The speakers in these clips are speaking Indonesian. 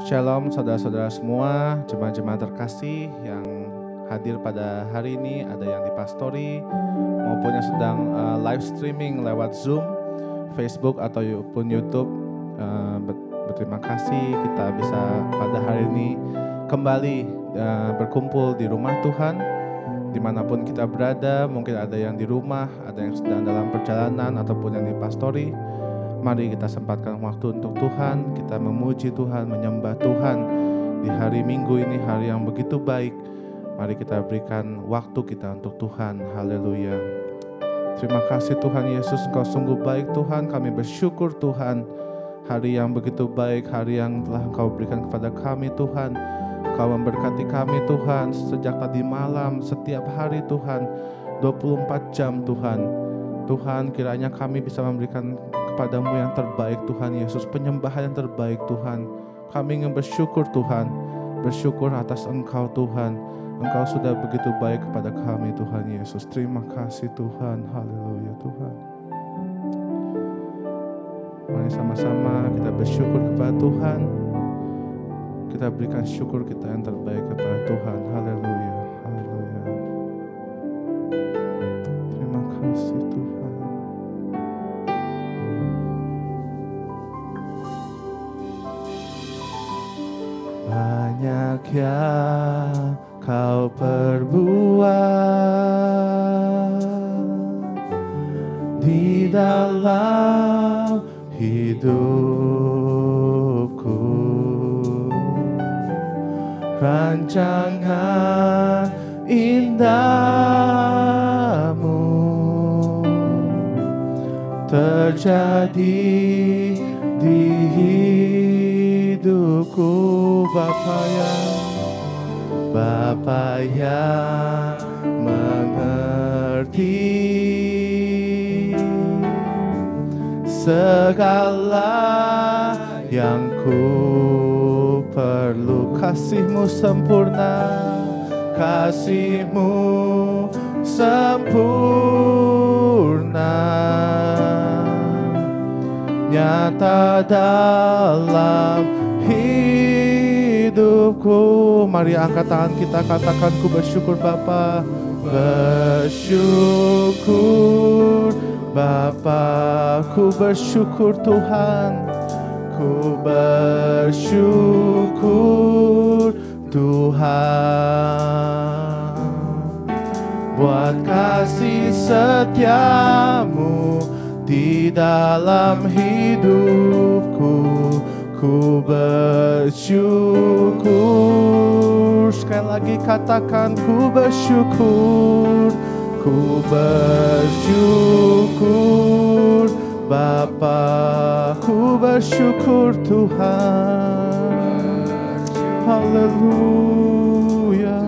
Shalom saudara-saudara semua, jemaat-jemaat terkasih yang hadir pada hari ini, ada yang di pastori maupun yang sedang live streaming lewat Zoom, Facebook ataupun YouTube. Berterima kasih kita bisa pada hari ini kembali berkumpul di rumah Tuhan. Dimanapun kita berada, mungkin ada yang di rumah, ada yang sedang dalam perjalanan ataupun yang di pastori. Mari kita sempatkan waktu untuk Tuhan, kita memuji Tuhan, menyembah Tuhan di hari Minggu ini, hari yang begitu baik. Mari kita berikan waktu kita untuk Tuhan. Haleluya. Terima kasih Tuhan Yesus, Engkau sungguh baik Tuhan. Kami bersyukur Tuhan, hari yang begitu baik, hari yang telah Engkau berikan kepada kami Tuhan. Engkau memberkati kami Tuhan, sejak tadi malam, setiap hari Tuhan, 24 jam Tuhan. Tuhan, kiranya kami bisa memberikan kepadamu yang terbaik Tuhan Yesus, penyembahan yang terbaik Tuhan. Kami ingin bersyukur Tuhan, bersyukur atas Engkau Tuhan. Engkau sudah begitu baik kepada kami Tuhan Yesus. Terima kasih Tuhan, haleluya Tuhan. Mari sama-sama kita bersyukur kepada Tuhan. Kita berikan syukur kita yang terbaik kepada Tuhan, haleluya, haleluya. Terima kasih Tuhan. Banyak yang kau perbuat di dalam hidupku, rancangan indahmu terjadi di hidupku. Bapa yang mengerti segala yang ku perlu. Kasih-Mu sempurna, Kasih-Mu sempurna, nyata dalam hidupku. Mari angkat tangan kita, katakan ku bersyukur Bapa. Bersyukur Bapa, ku bersyukur Tuhan. Ku bersyukur Tuhan buat kasih setiamu di dalam hidupku. Ku bersyukur. Sekali lagi katakan ku bersyukur. Ku bersyukur Bapa, ku bersyukur Tuhan. Haleluya.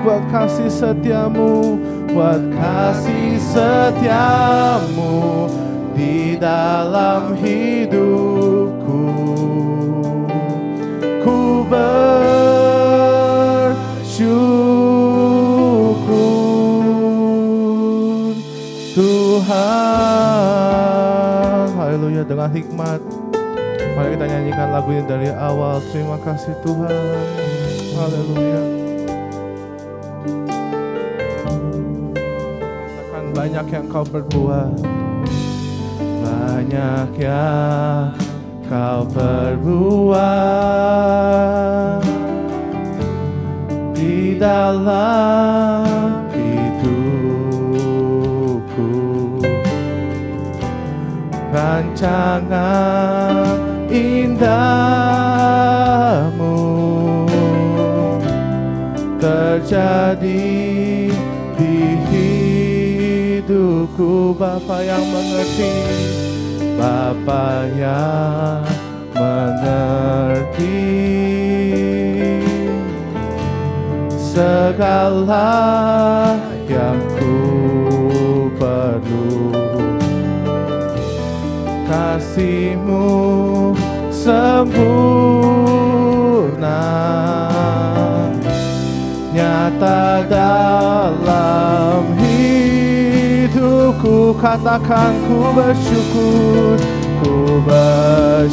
Buat kasih setiamu, buat kasih setiamu di dalam hidupku. Ku bersyukur Tuhan. Haleluya. Dengan hikmat mari kita nyanyikan lagu ini dari awal. Terima kasih Tuhan. Haleluya. Katakan banyak yang kau perbuat, banyak yang kau perbuat di dalam hidupku, rancangan indahmu terjadi di hidupku. Bapa yang mengerti, Bapa yang mengerti segala yang ku perlu. Kasih-Mu sempurna, nyata dalam hidupku. Katakan ku bersyukur, ku bersyukur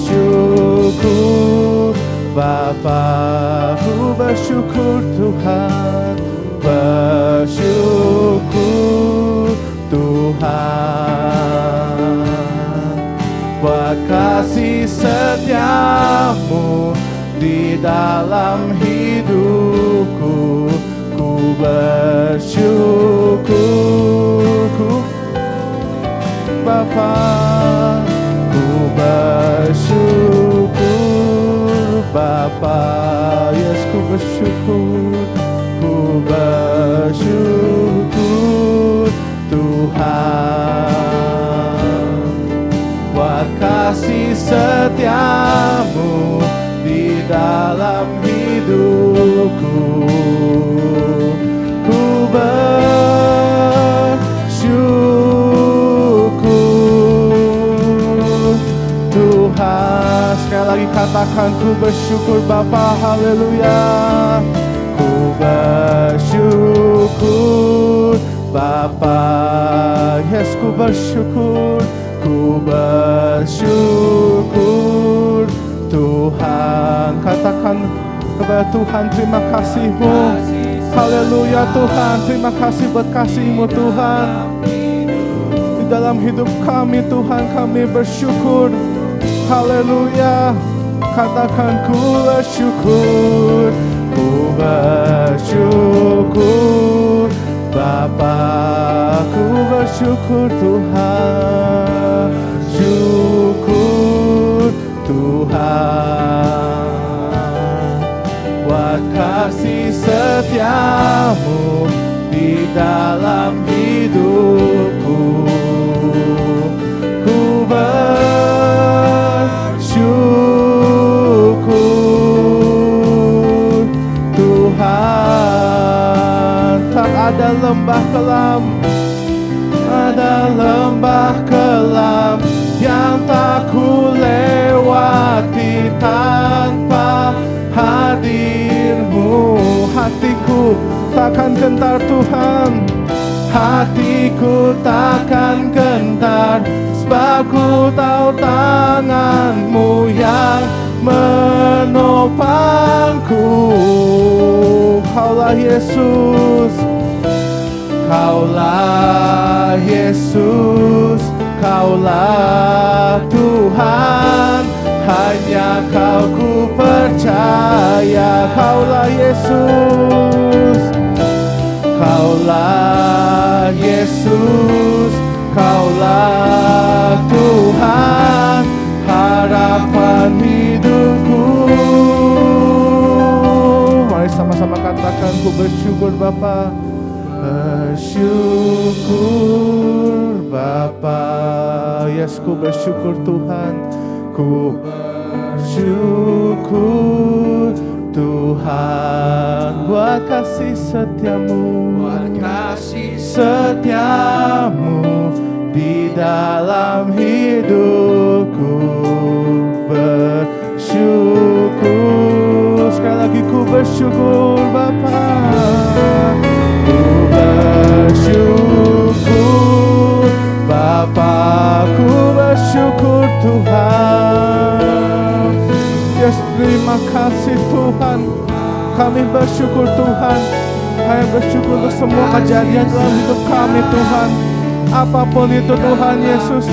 Bapa, ku bersyukur Tuhan, bersyukur Tuhan, buat kasih setiamu di dalam hidupku. Ku bersyukur Bapa, ku bersyukur Bapa, yes ku bersyukur Tuhan, buat kasih setiamu di dalam hidupku. Ku bersyukur Tuhan. Sekali lagi katakan, ku bersyukur Bapa, haleluya. Ku bersyukur Bapa, yes ku bersyukur Tuhan. Katakan kepada Tuhan, terima kasih-Mu, haleluya Tuhan. Terima kasih buat kasih-Mu Tuhan. Di dalam hidup kami Tuhan, kami bersyukur, haleluya. Katakan, ku bersyukur Bapa, ku bersyukur Tuhan, syukur Tuhan, buat kasih setiamu di dalam hidupku. Ku bersyukur Tuhan. Tak ada lembah kelam, ada lembah kelam yang tak ku lewati tanpa hadir-Mu. Hatiku takkan gentar Tuhan, hatiku takkan gentar, sebab ku tahu tangan-Mu yang menopangku. Kaulah Yesus, Kaulah Yesus, Kaulah Tuhan, hanya Kau ku percaya. Kaulah Yesus, Kaulah Yesus, Kaulah Tuhan, harapan hidupku. Mari sama-sama katakan, ku bersyukur Bapa, bersyukur Bapa, yes ku bersyukur Tuhan, ku bersyukur Tuhan, buat kasih setiamu, di dalam hidupku. Bersyukur, sekali lagi ku bersyukur Bapa, ku bersyukur Bapa, ku bersyukur Tuhan. Yes, terima kasih Tuhan. Kami bersyukur Tuhan. Kami bersyukur untuk semua kejadian dalam hidup kami Tuhan. Apapun itu Tuhan Yesus,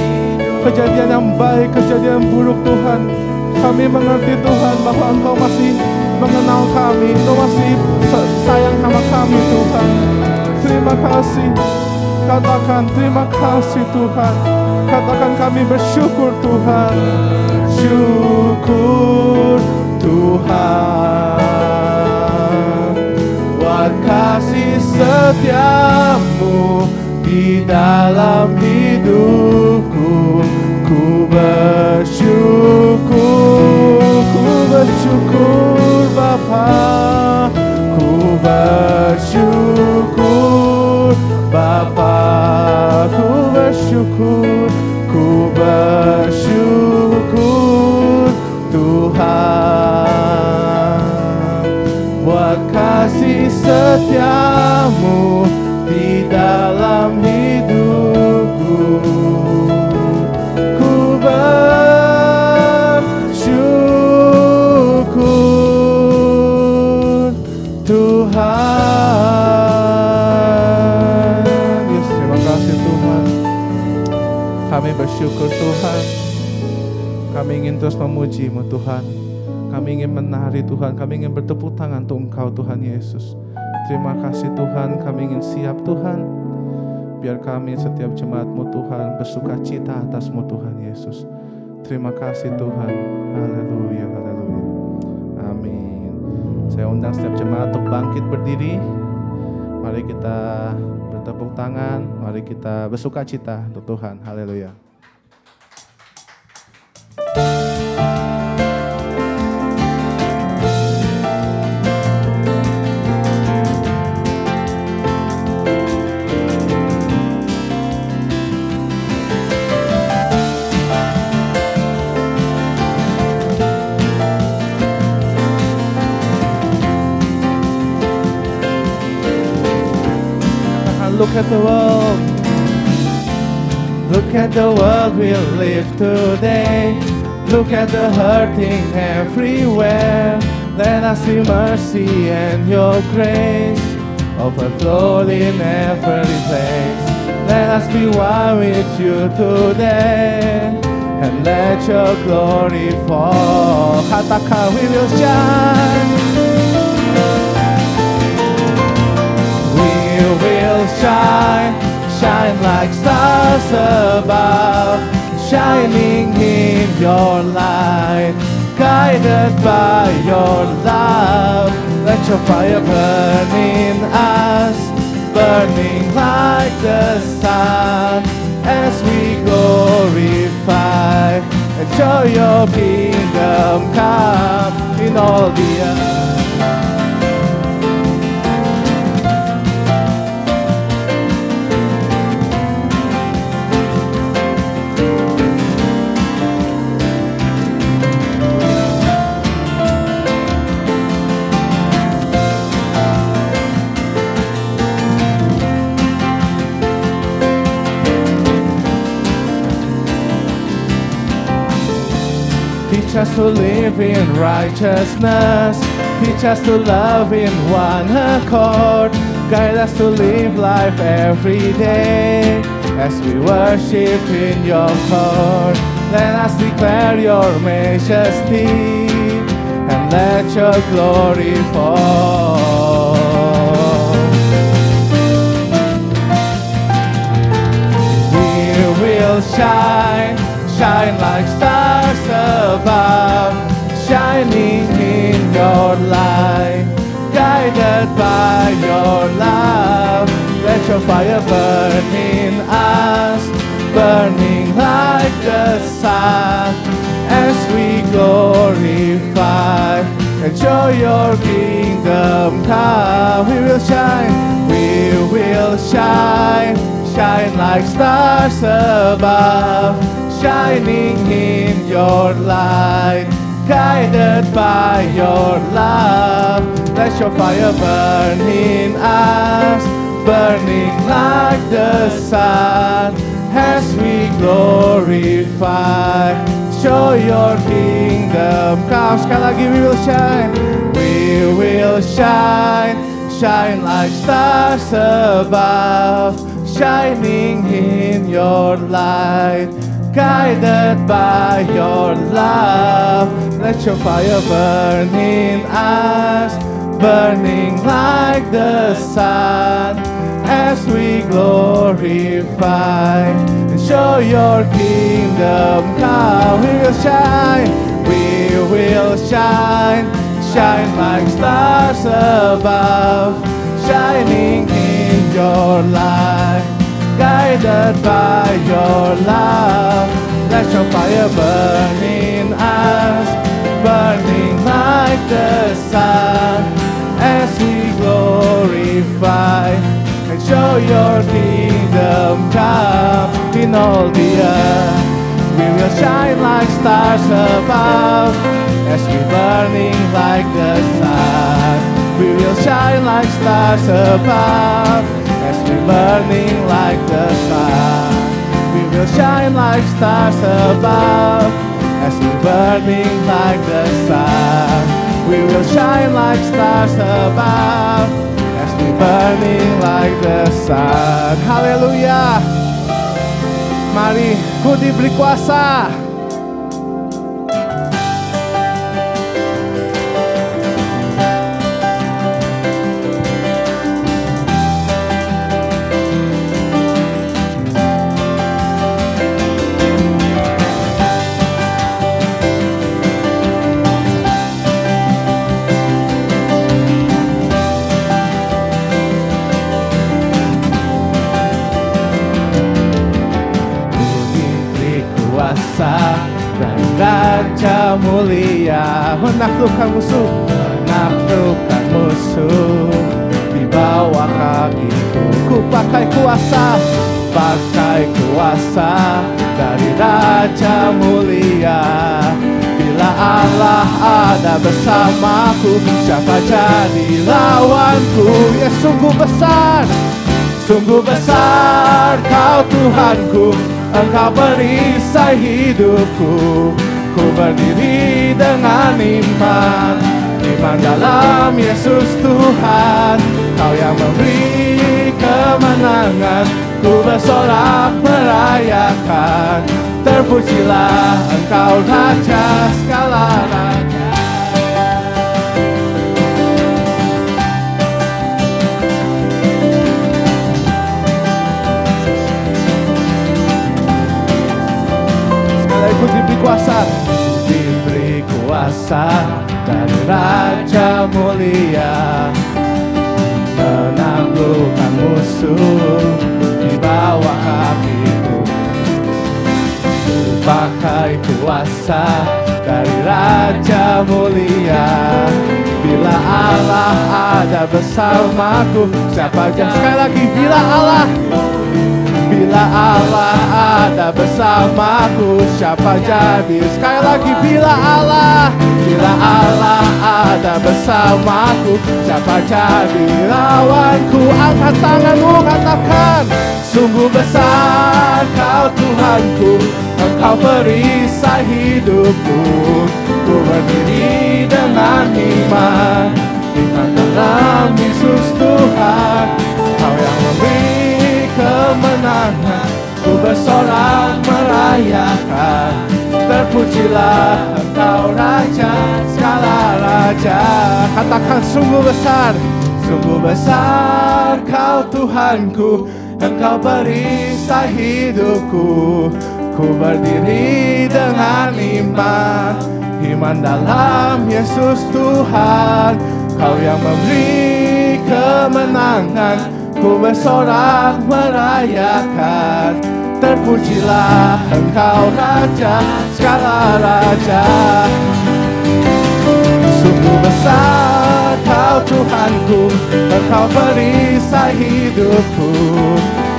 kejadian yang baik, kejadian yang buruk Tuhan, kami mengerti Tuhan bahwa Engkau masih mengenal kami, Engkau masih sayang sama kami Tuhan. Terima kasih. Katakan terima kasih Tuhan. Katakan kami bersyukur Tuhan. Syukur Tuhan, buat kasih setiamu di dalam hidupku. Ku bersyukur Bapa, ku bersyukur Bapa, ku bersyukur Tuhan, buat kasih setiamu di dalam hidupku. bersyukur Tuhan. Kami ingin terus memuji-Mu Tuhan. Kami ingin menari Tuhan. Kami ingin bertepuk tangan untuk Engkau Tuhan Yesus. Terima kasih Tuhan. Kami ingin siap Tuhan. Biar kami setiap jemaat-Mu Tuhan bersuka cita atas-Mu Tuhan Yesus. Terima kasih Tuhan. Haleluya, haleluya. Amin. Saya undang setiap jemaat untuk bangkit berdiri. Mari kita bertepuk tangan. Mari kita bersuka cita untuk Tuhan. Haleluya. Look at the world. Look at the world we live today. Look at the hurting everywhere. Let us see mercy and your grace overflow in every place. Let us be one with you today, and let your glory fall. Katakan, we will shine. We will shine, shine like stars above, shining in your light, guided by your love. Let your fire burn in us, burning like the sun, as we glorify and show your kingdom come in all the earth. Teach us to live in righteousness. Teach us to love in one accord. Guide us to live life every day as we worship in your court. Let us declare your majesty and let your glory fall. We will shine, shine like stars above, shining in your light, guided by your love. Let your fire burn in us, burning like the sun, as we glorify and show your kingdom come. We will shine, we will shine, shine like stars above, shining in your light, guided by your love. Let your fire burn in us, burning like the sun, as we glorify, show your kingdom come. Sekali lagi, we will shine, we will shine, shine like stars above, shining in your light, guided by your love. Let your fire burn in us, burning like the sun, as we glorify and show your kingdom come. We will shine, we will shine, shine like stars above, shining in your light, guided by your love. Let your fire burn in us, burning like the sun, as we glorify and show your kingdom come in all the earth. We will shine like stars above, as we burning like the sun. We will shine like stars above, as we burning like the sun. We will shine like stars above, as we burning like the sun. We will shine like stars above, as we burning like the sun. Hallelujah. Mari ku diberi kuasa. Dan Raja mulia menaklukkan musuh, menaklukkan musuh di bawah kakiku. Ku pakai kuasa dari Raja mulia. Bila Allah ada bersamaku, siapa jadi lawanku? Ya sungguh besar Kau Tuhanku. Engkau perisai hidupku. Ku berdiri dengan iman dalam Yesus Tuhan. Kau yang memberi kemenangan. Ku bersorak merayakan. Terpujilah Engkau Raja segala raja. Ku diberi kuasa dari Raja mulia, menaklukkan musuh di bawah kakiku. Ku pakai kuasa dari Raja mulia. Bila Allah ada bersamaku, siapa yang sekali lagi bila Allah ada bersamaku, siapa jadi? Sekali lagi bila Allah ada bersamaku, siapa jadi lawanku? Angkat tanganmu, katakan, sungguh besar Kau Tuhanku. Engkau perisai hidupku. Ku berdiri dengan iman dalam Yesus Tuhan. Kau yang memberi kemenangan. Ku bersorak merayakan. Terpujilah Engkau Raja segala raja. Katakan, sungguh besar Kau Tuhanku. Engkau perisai hidupku. Ku berdiri dengan iman dalam Yesus Tuhan. Kau yang memberi kemenangan. Ku bersorak merayakan. Terpujilah Engkau Raja segala raja. Sungguh besar Kau Tuhanku. Engkau perisai hidupku.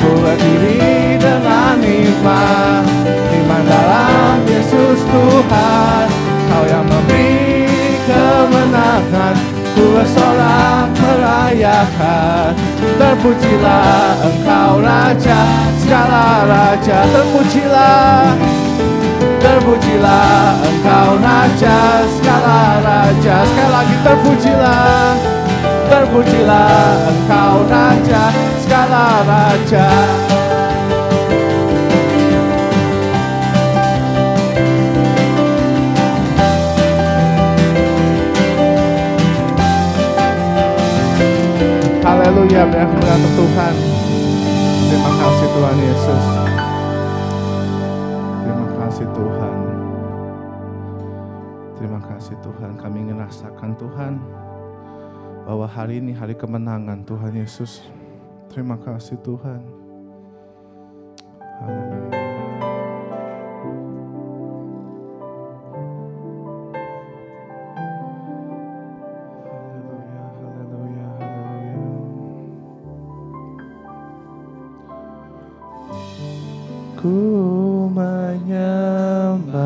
Ku berdiri dengan iman dalam Yesus Tuhan. Kau yang memberi kemenangan. Ku bersorak merayakan. Terpujilah Engkau Raja segala raja. Terpujilah Engkau Raja segala raja. Sekali lagi, terpujilah Engkau Raja segala raja. Haleluya, berkemuliaan untuk Tuhan. Terima kasih Tuhan Yesus. Terima kasih Tuhan. Terima kasih Tuhan. Kami ingin rasakan Tuhan bahwa hari ini hari kemenangan Tuhan Yesus. Terima kasih Tuhan. Haleluya. Ku menyembah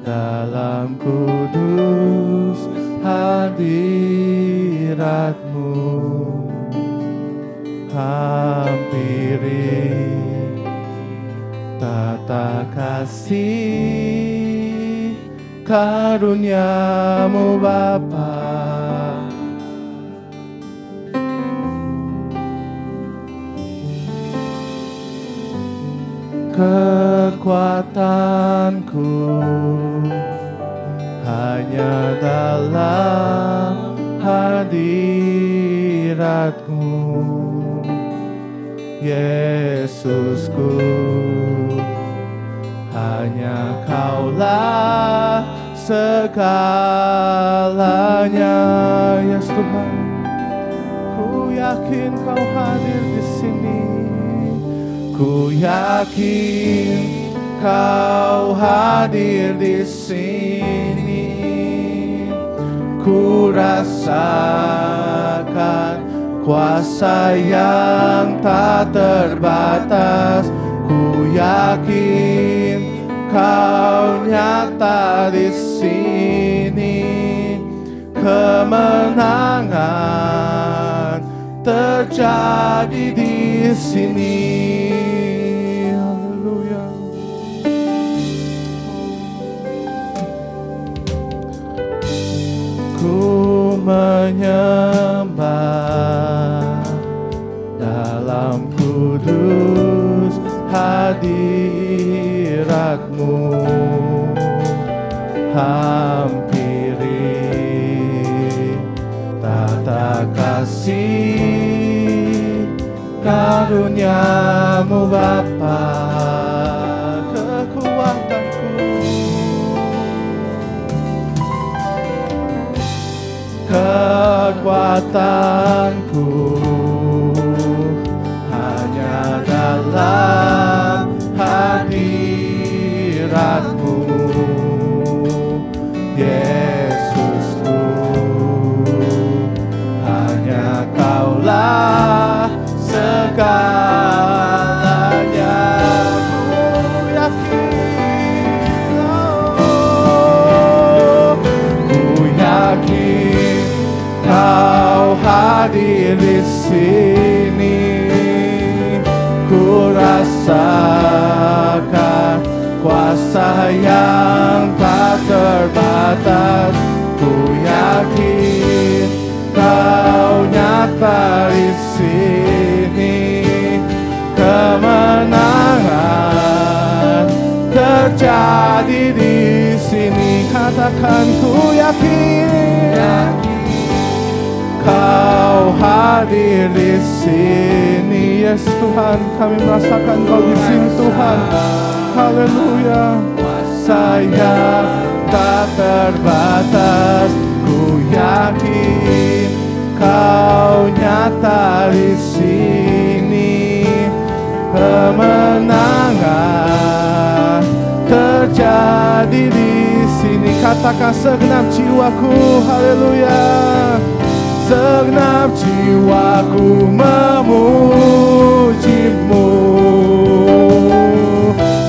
dalam kudus hadirat-Mu, hampiri tata kasih karunia-Mu Bapa. kekuatanku hanya dalam hadirat-Mu, Yesusku. Hanya Kaulah segalanya, yes Tuhan. Ku yakin Kau hadir di sini. Ku yakin Kau hadir di sini. Ku rasakan kuasa yang tak terbatas. Ku yakin Kau nyata di sini. Kemenangan terjadi di sini. Haleluya. Ku menyembah dalam kudus hadirat-Mu, hampiri tata kasih karunia-Mu Bapa, kekuatanku, kekuatanku hanya dalam hadirat-Mu, Yesusku. Hanya Kaulah segalanya. Ku yakin, ku yakin Kau hadir di sini. Ku rasakan kuasa yang tak terbatas. Ku yakin Kau nyata di sini. Kemenangan terjadi di sini. Katakan ku yakin Kau hadir di sini. Yes Tuhan, kami merasakan Kau di sini Tuhan. Haleluya. Kuasa yang tak terbatas. Ku yakin Kau nyata di sini. Kemenangan terjadi di sini. Katakan segenap jiwaku, haleluya. Segenap jiwaku memuji-Mu.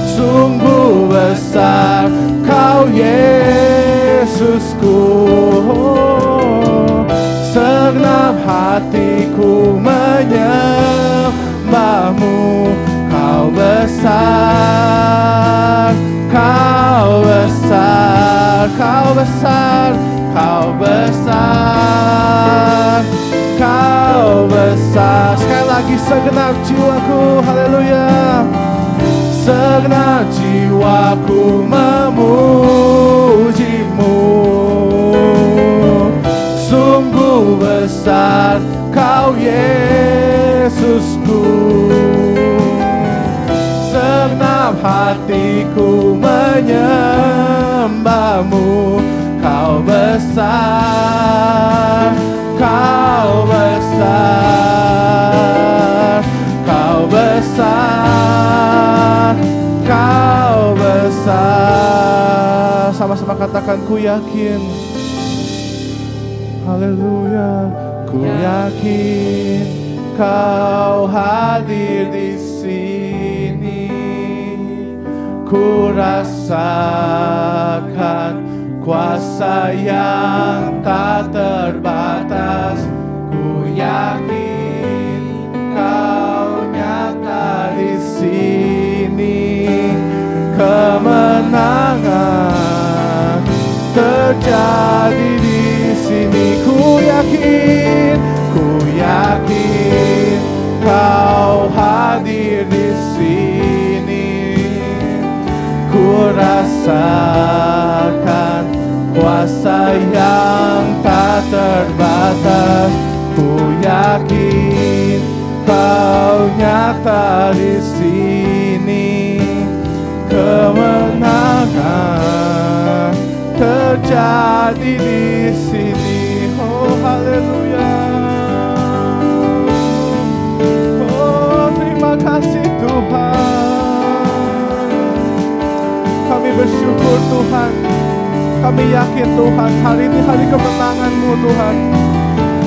Sungguh besar Kau Yesusku. Segenap hatiku menyembah-Mu. Kau besar, Kau besar, Kau besar, Kau besar, Kau besar. Sekali lagi segenap jiwaku, haleluya. Segenap jiwaku memuji-Mu. Sungguh besar Kau Yesusku. Segenap hatiku menyembah-Mu. Kau besar, Kau besar, Kau besar, Kau besar. Sama-sama katakan ku yakin. Haleluya. Ku yakin Kau hadir di sini. Ku rasakan kuasa yang tak terbatas. Ku yakin Kau nyata di sini. Kemenangan terjadi di sini. Ku yakin Kau hadir di sini. rasakan kuasa yang tak terbatas. Ku yakin Kau nyata di sini, kemenangan terjadi di sini. Oh haleluya. Oh terima kasih Tuhan. Kami bersyukur Tuhan. Kami yakin Tuhan, hari ini hari kemenangan-Mu Tuhan.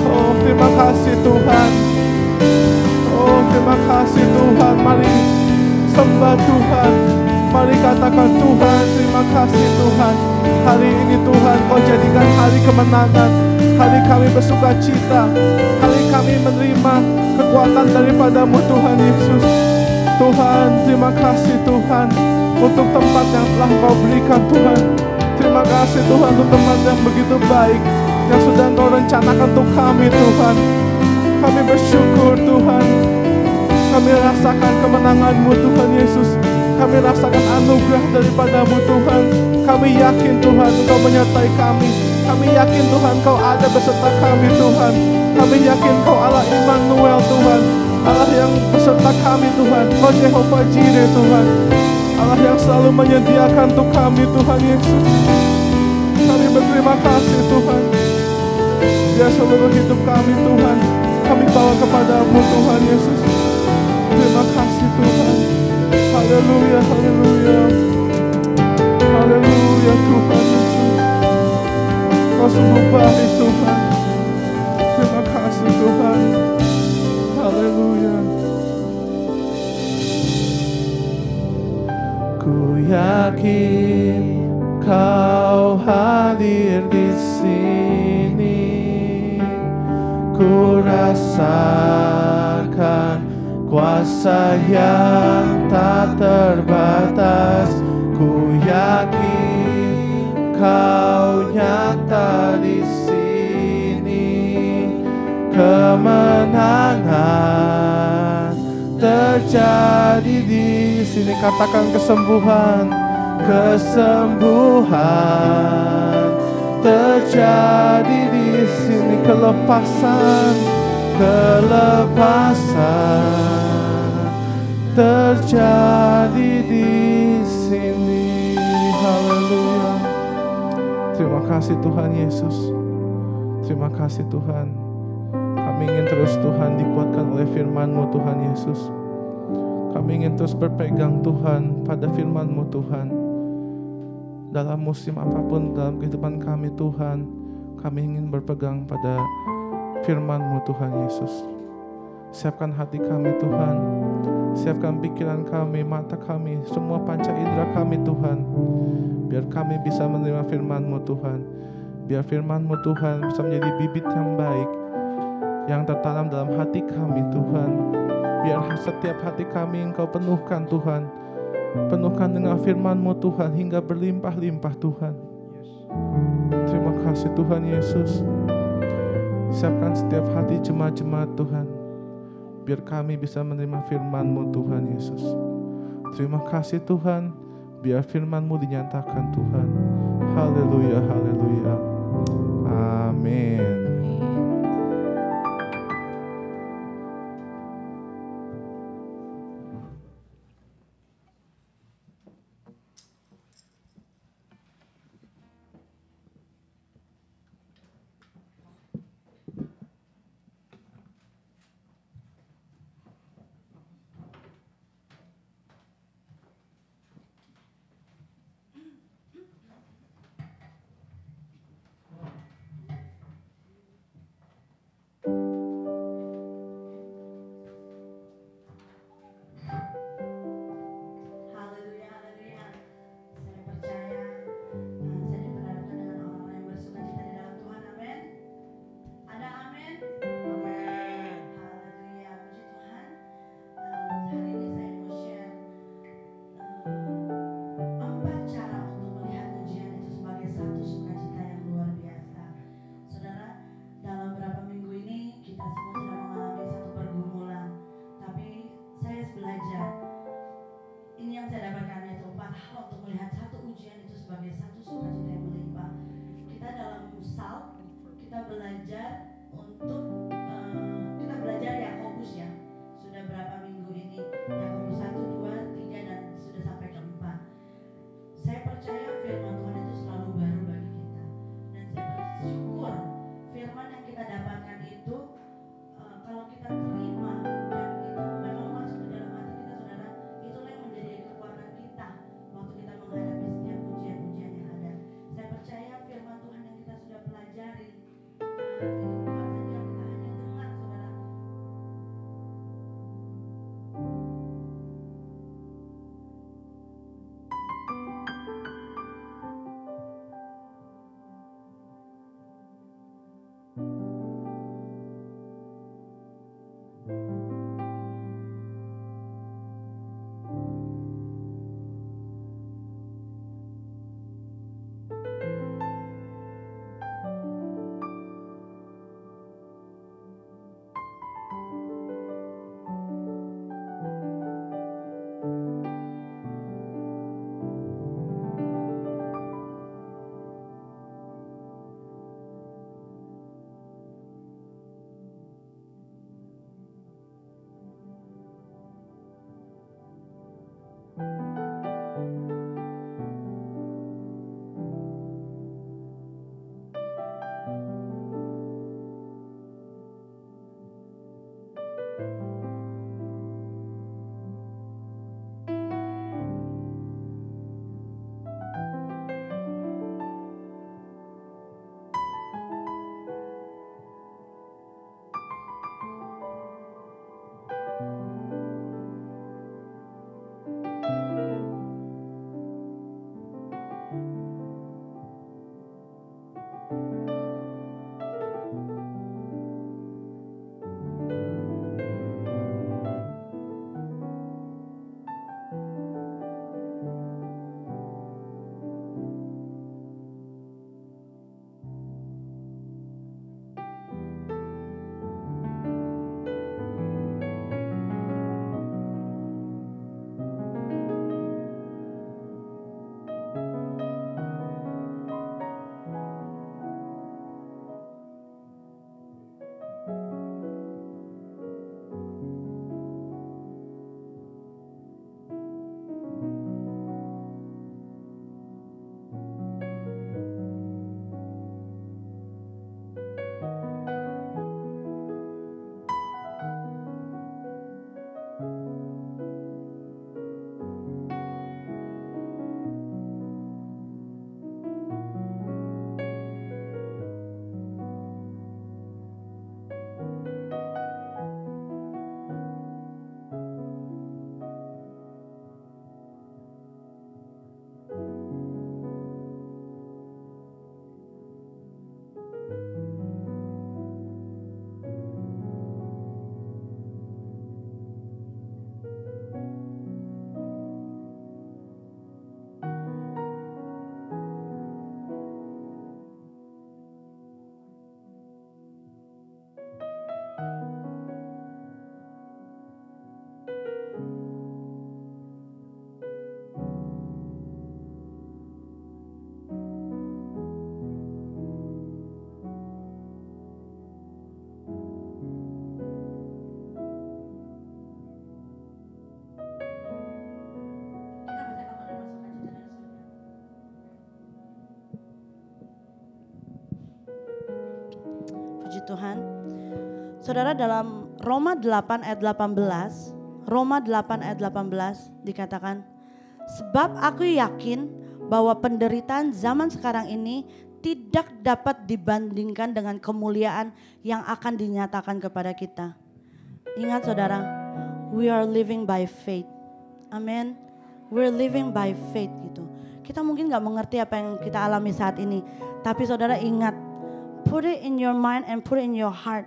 Oh terima kasih Tuhan. Oh terima kasih Tuhan. Mari sembah Tuhan. Mari katakan Tuhan, terima kasih Tuhan. Hari ini Tuhan Kau jadikan hari kemenangan. Hari kami bersuka cita. Hari kami menerima kekuatan daripada-Mu Tuhan Yesus. Tuhan terima kasih Tuhan untuk tempat yang telah Kau berikan Tuhan. Terima kasih Tuhan untuk tempat yang begitu baik yang sudah Kau rencanakan untuk kami Tuhan. Kami bersyukur Tuhan. Kami rasakan kemenangan-Mu Tuhan Yesus. Kami rasakan anugerah daripada-Mu Tuhan. Kami yakin Tuhan Engkau menyertai kami. Kami yakin Tuhan Kau ada beserta kami Tuhan. Kami yakin Kau Allah Immanuel Tuhan. Allah yang beserta kami Tuhan. Kau Jehovah Jireh Tuhan. Allah yang selalu menyediakan untuk kami Tuhan Yesus. Kami berterima kasih Tuhan. Biar seluruh hidup kami Tuhan kami bawa kepada-Mu Tuhan Yesus. Terima kasih Tuhan. Haleluya, haleluya. Haleluya Tuhan Yesus. Kau sungguh baik Tuhan. Terima kasih Tuhan. Haleluya. Ku yakin Kau hadir di sini. Ku rasakan kuasa yang tak terbatas. Ku yakin Kau nyata di sini. Kemenangan terjadi di sini. Katakan kesembuhan, kesembuhan terjadi di sini. Kelepasan, kelepasan terjadi di sini. Haleluya. Terima kasih Tuhan Yesus. Terima kasih Tuhan. Kami ingin terus Tuhan dikuatkan oleh firman-Mu Tuhan Yesus. Kami ingin terus berpegang Tuhan pada firman-Mu Tuhan. Dalam musim apapun dalam kehidupan kami Tuhan, kami ingin berpegang pada firman-Mu Tuhan Yesus. Siapkan hati kami Tuhan. Siapkan pikiran kami, mata kami, semua panca indera kami Tuhan. Biar kami bisa menerima firman-Mu Tuhan. Biar firman-Mu Tuhan bisa menjadi bibit yang baik, yang tertanam dalam hati kami Tuhan. Biar setiap hati kami Engkau penuhkan Tuhan. Penuhkan dengan firman-Mu Tuhan hingga berlimpah-limpah Tuhan. Terima kasih Tuhan Yesus. Siapkan setiap hati jemaat-jemaat Tuhan. Biar kami bisa menerima firman-Mu Tuhan Yesus. Terima kasih Tuhan. Biar firman-Mu dinyatakan Tuhan. Haleluya, haleluya. Amin. belajar untuk kita belajar Yakobus ya. Sudah berapa minggu ini? Yakobus 1, 2, 3 dan sudah sampai ke 4. Saya percaya firman Tuhan itu selalu baru bagi kita. Dan saya bersyukur firman yang kita dapatkan itu kalau kita terima dan itu memang masuk ke dalam hati kita saudara, itulah yang menjadi kekuatan kita waktu kita menghadapi setiap ujian-ujian yang ada. Saya percaya firman Tuhan yang kita sudah pelajari itu bukan saja kita hanya dengar saudara. Puji Tuhan. Saudara, dalam Roma 8 ayat 18, Roma 8 ayat 18 dikatakan, sebab aku yakin bahwa penderitaan zaman sekarang ini tidak dapat dibandingkan dengan kemuliaan yang akan dinyatakan kepada kita. Ingat saudara, we are living by faith. Amen. We're living by faith gitu. Kita mungkin gak mengerti apa yang kita alami saat ini. Tapi saudara ingat, put it in your mind and put it in your heart.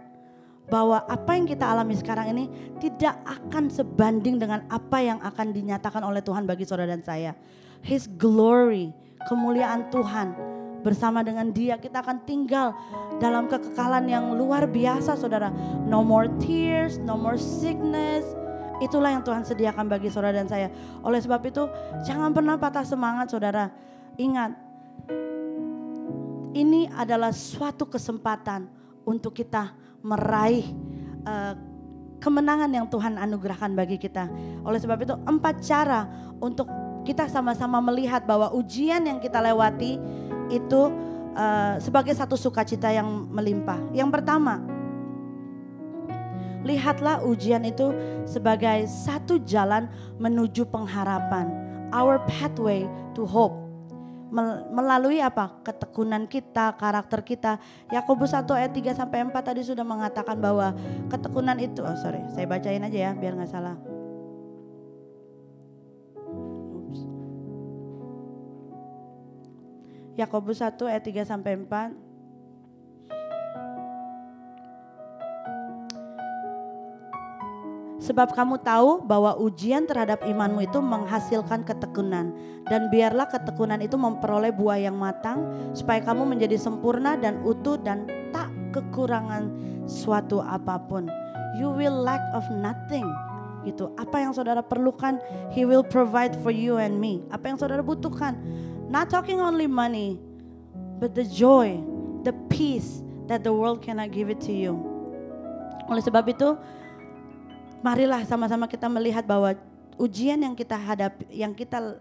Bahwa apa yang kita alami sekarang ini tidak akan sebanding dengan apa yang akan dinyatakan oleh Tuhan bagi saudara dan saya. His glory, kemuliaan Tuhan. Bersama dengan Dia kita akan tinggal dalam kekekalan yang luar biasa saudara. No more tears, no more sickness. Itulah yang Tuhan sediakan bagi saudara dan saya. Oleh sebab itu jangan pernah patah semangat saudara. Ingat, ini adalah suatu kesempatan untuk kita meraih kemenangan yang Tuhan anugerahkan bagi kita. Oleh sebab itu 4 cara untuk kita sama-sama melihat bahwa ujian yang kita lewati itu sebagai satu sukacita yang melimpah. Yang pertama, lihatlah ujian itu sebagai satu jalan menuju pengharapan. Our pathway to hope. Melalui apa? Ketekunan kita, karakter kita. Yakobus 1 ayat 3 sampai 4 tadi sudah mengatakan bahwa ketekunan itu, saya bacain aja ya biar gak salah. Yakobus 1 ayat 3 sampai 4. Sebab kamu tahu bahwa ujian terhadap imanmu itu menghasilkan ketekunan. Dan biarlah ketekunan itu memperoleh buah yang matang, supaya kamu menjadi sempurna dan utuh dan tak kekurangan suatu apapun. You will lack of nothing. Gitu. Apa yang saudara perlukan, He will provide for you and me. Apa yang saudara butuhkan. Not talking only money, but the joy, the peace that the world cannot give it to you. Oleh sebab itu, marilah sama-sama kita melihat bahwa ujian yang kita hadapi, yang kita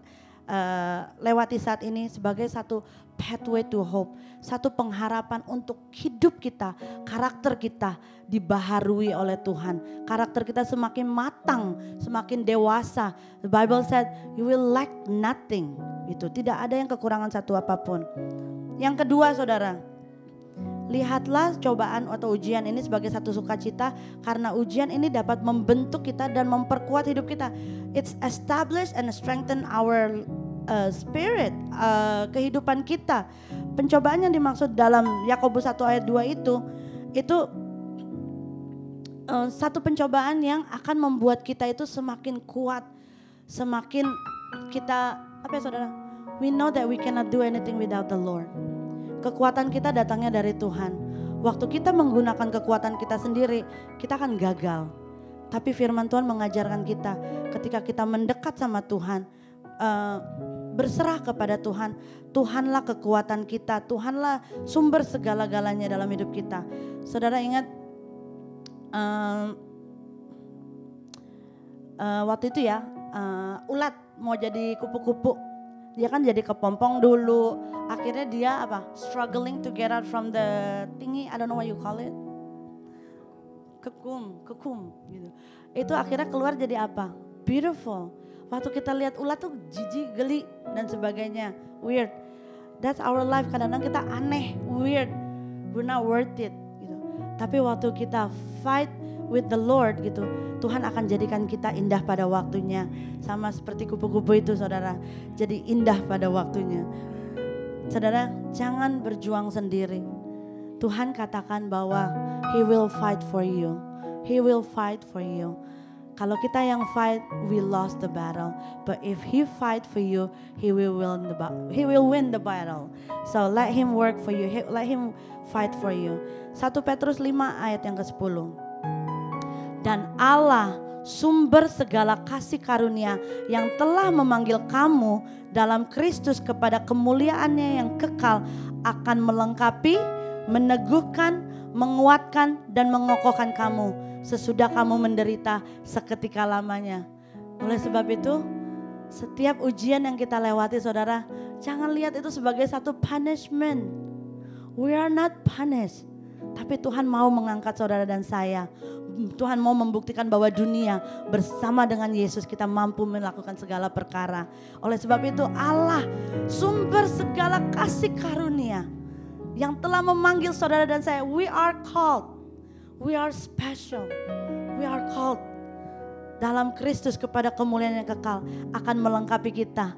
lewati saat ini sebagai satu pathway to hope, satu pengharapan untuk hidup kita, karakter kita dibaharui oleh Tuhan. Karakter kita semakin matang, semakin dewasa. The Bible said, you will lack nothing. Itu tidak ada yang kekurangan satu apapun. Yang kedua, saudara, lihatlah cobaan atau ujian ini sebagai satu sukacita, karena ujian ini dapat membentuk kita dan memperkuat hidup kita. It's established and strengthen our spirit, kehidupan kita. Pencobaan yang dimaksud dalam Yakobus 1 ayat 2 itu satu pencobaan yang akan membuat kita itu semakin kuat, semakin kita, apa ya saudara? We know that we cannot do anything without the Lord. Kekuatan kita datangnya dari Tuhan. Waktu kita menggunakan kekuatan kita sendiri, kita akan gagal. Tapi firman Tuhan mengajarkan kita, ketika kita mendekat sama Tuhan, berserah kepada Tuhan, Tuhanlah kekuatan kita, Tuhanlah sumber segala-galanya dalam hidup kita. Saudara ingat waktu itu ya, ulat mau jadi kupu-kupu. Dia kan jadi kepompong dulu. Akhirnya dia apa? Struggling to get out from the thingy, I don't know what you call it. Kekum gitu. Itu akhirnya keluar jadi apa? Beautiful. Waktu kita lihat ulat tuh jijik, geli dan sebagainya. Weird. That's our life. Kadang-kadang kita aneh, weird. We're not worth it gitu. Tapi waktu kita fight with the Lord gitu, Tuhan akan jadikan kita indah pada waktunya. Sama seperti kupu-kupu itu, saudara. Jadi indah pada waktunya. Saudara, jangan berjuang sendiri. Tuhan katakan bahwa He will fight for you. He will fight for you. Kalau kita yang fight, we lost the battle. But if He fight for you, He will win the battle. So let Him work for you. Let Him fight for you. 1 Petrus 5 ayat yang ke-10. Dan Allah, sumber segala kasih karunia, yang telah memanggil kamu dalam Kristus kepada kemuliaannya yang kekal, akan melengkapi, meneguhkan, menguatkan, dan mengokohkan kamu sesudah kamu menderita seketika lamanya. Oleh sebab itu, setiap ujian yang kita lewati, saudara, jangan lihat itu sebagai satu punishment. We are not punished. Tapi Tuhan mau mengangkat saudara dan saya. Tuhan mau membuktikan bahwa dunia bersama dengan Yesus kita mampu melakukan segala perkara. Oleh sebab itu Allah, sumber segala kasih karunia, yang telah memanggil saudara dan saya. We are called, we are special, we are called dalam Kristus kepada kemuliaan yang kekal, akan melengkapi kita.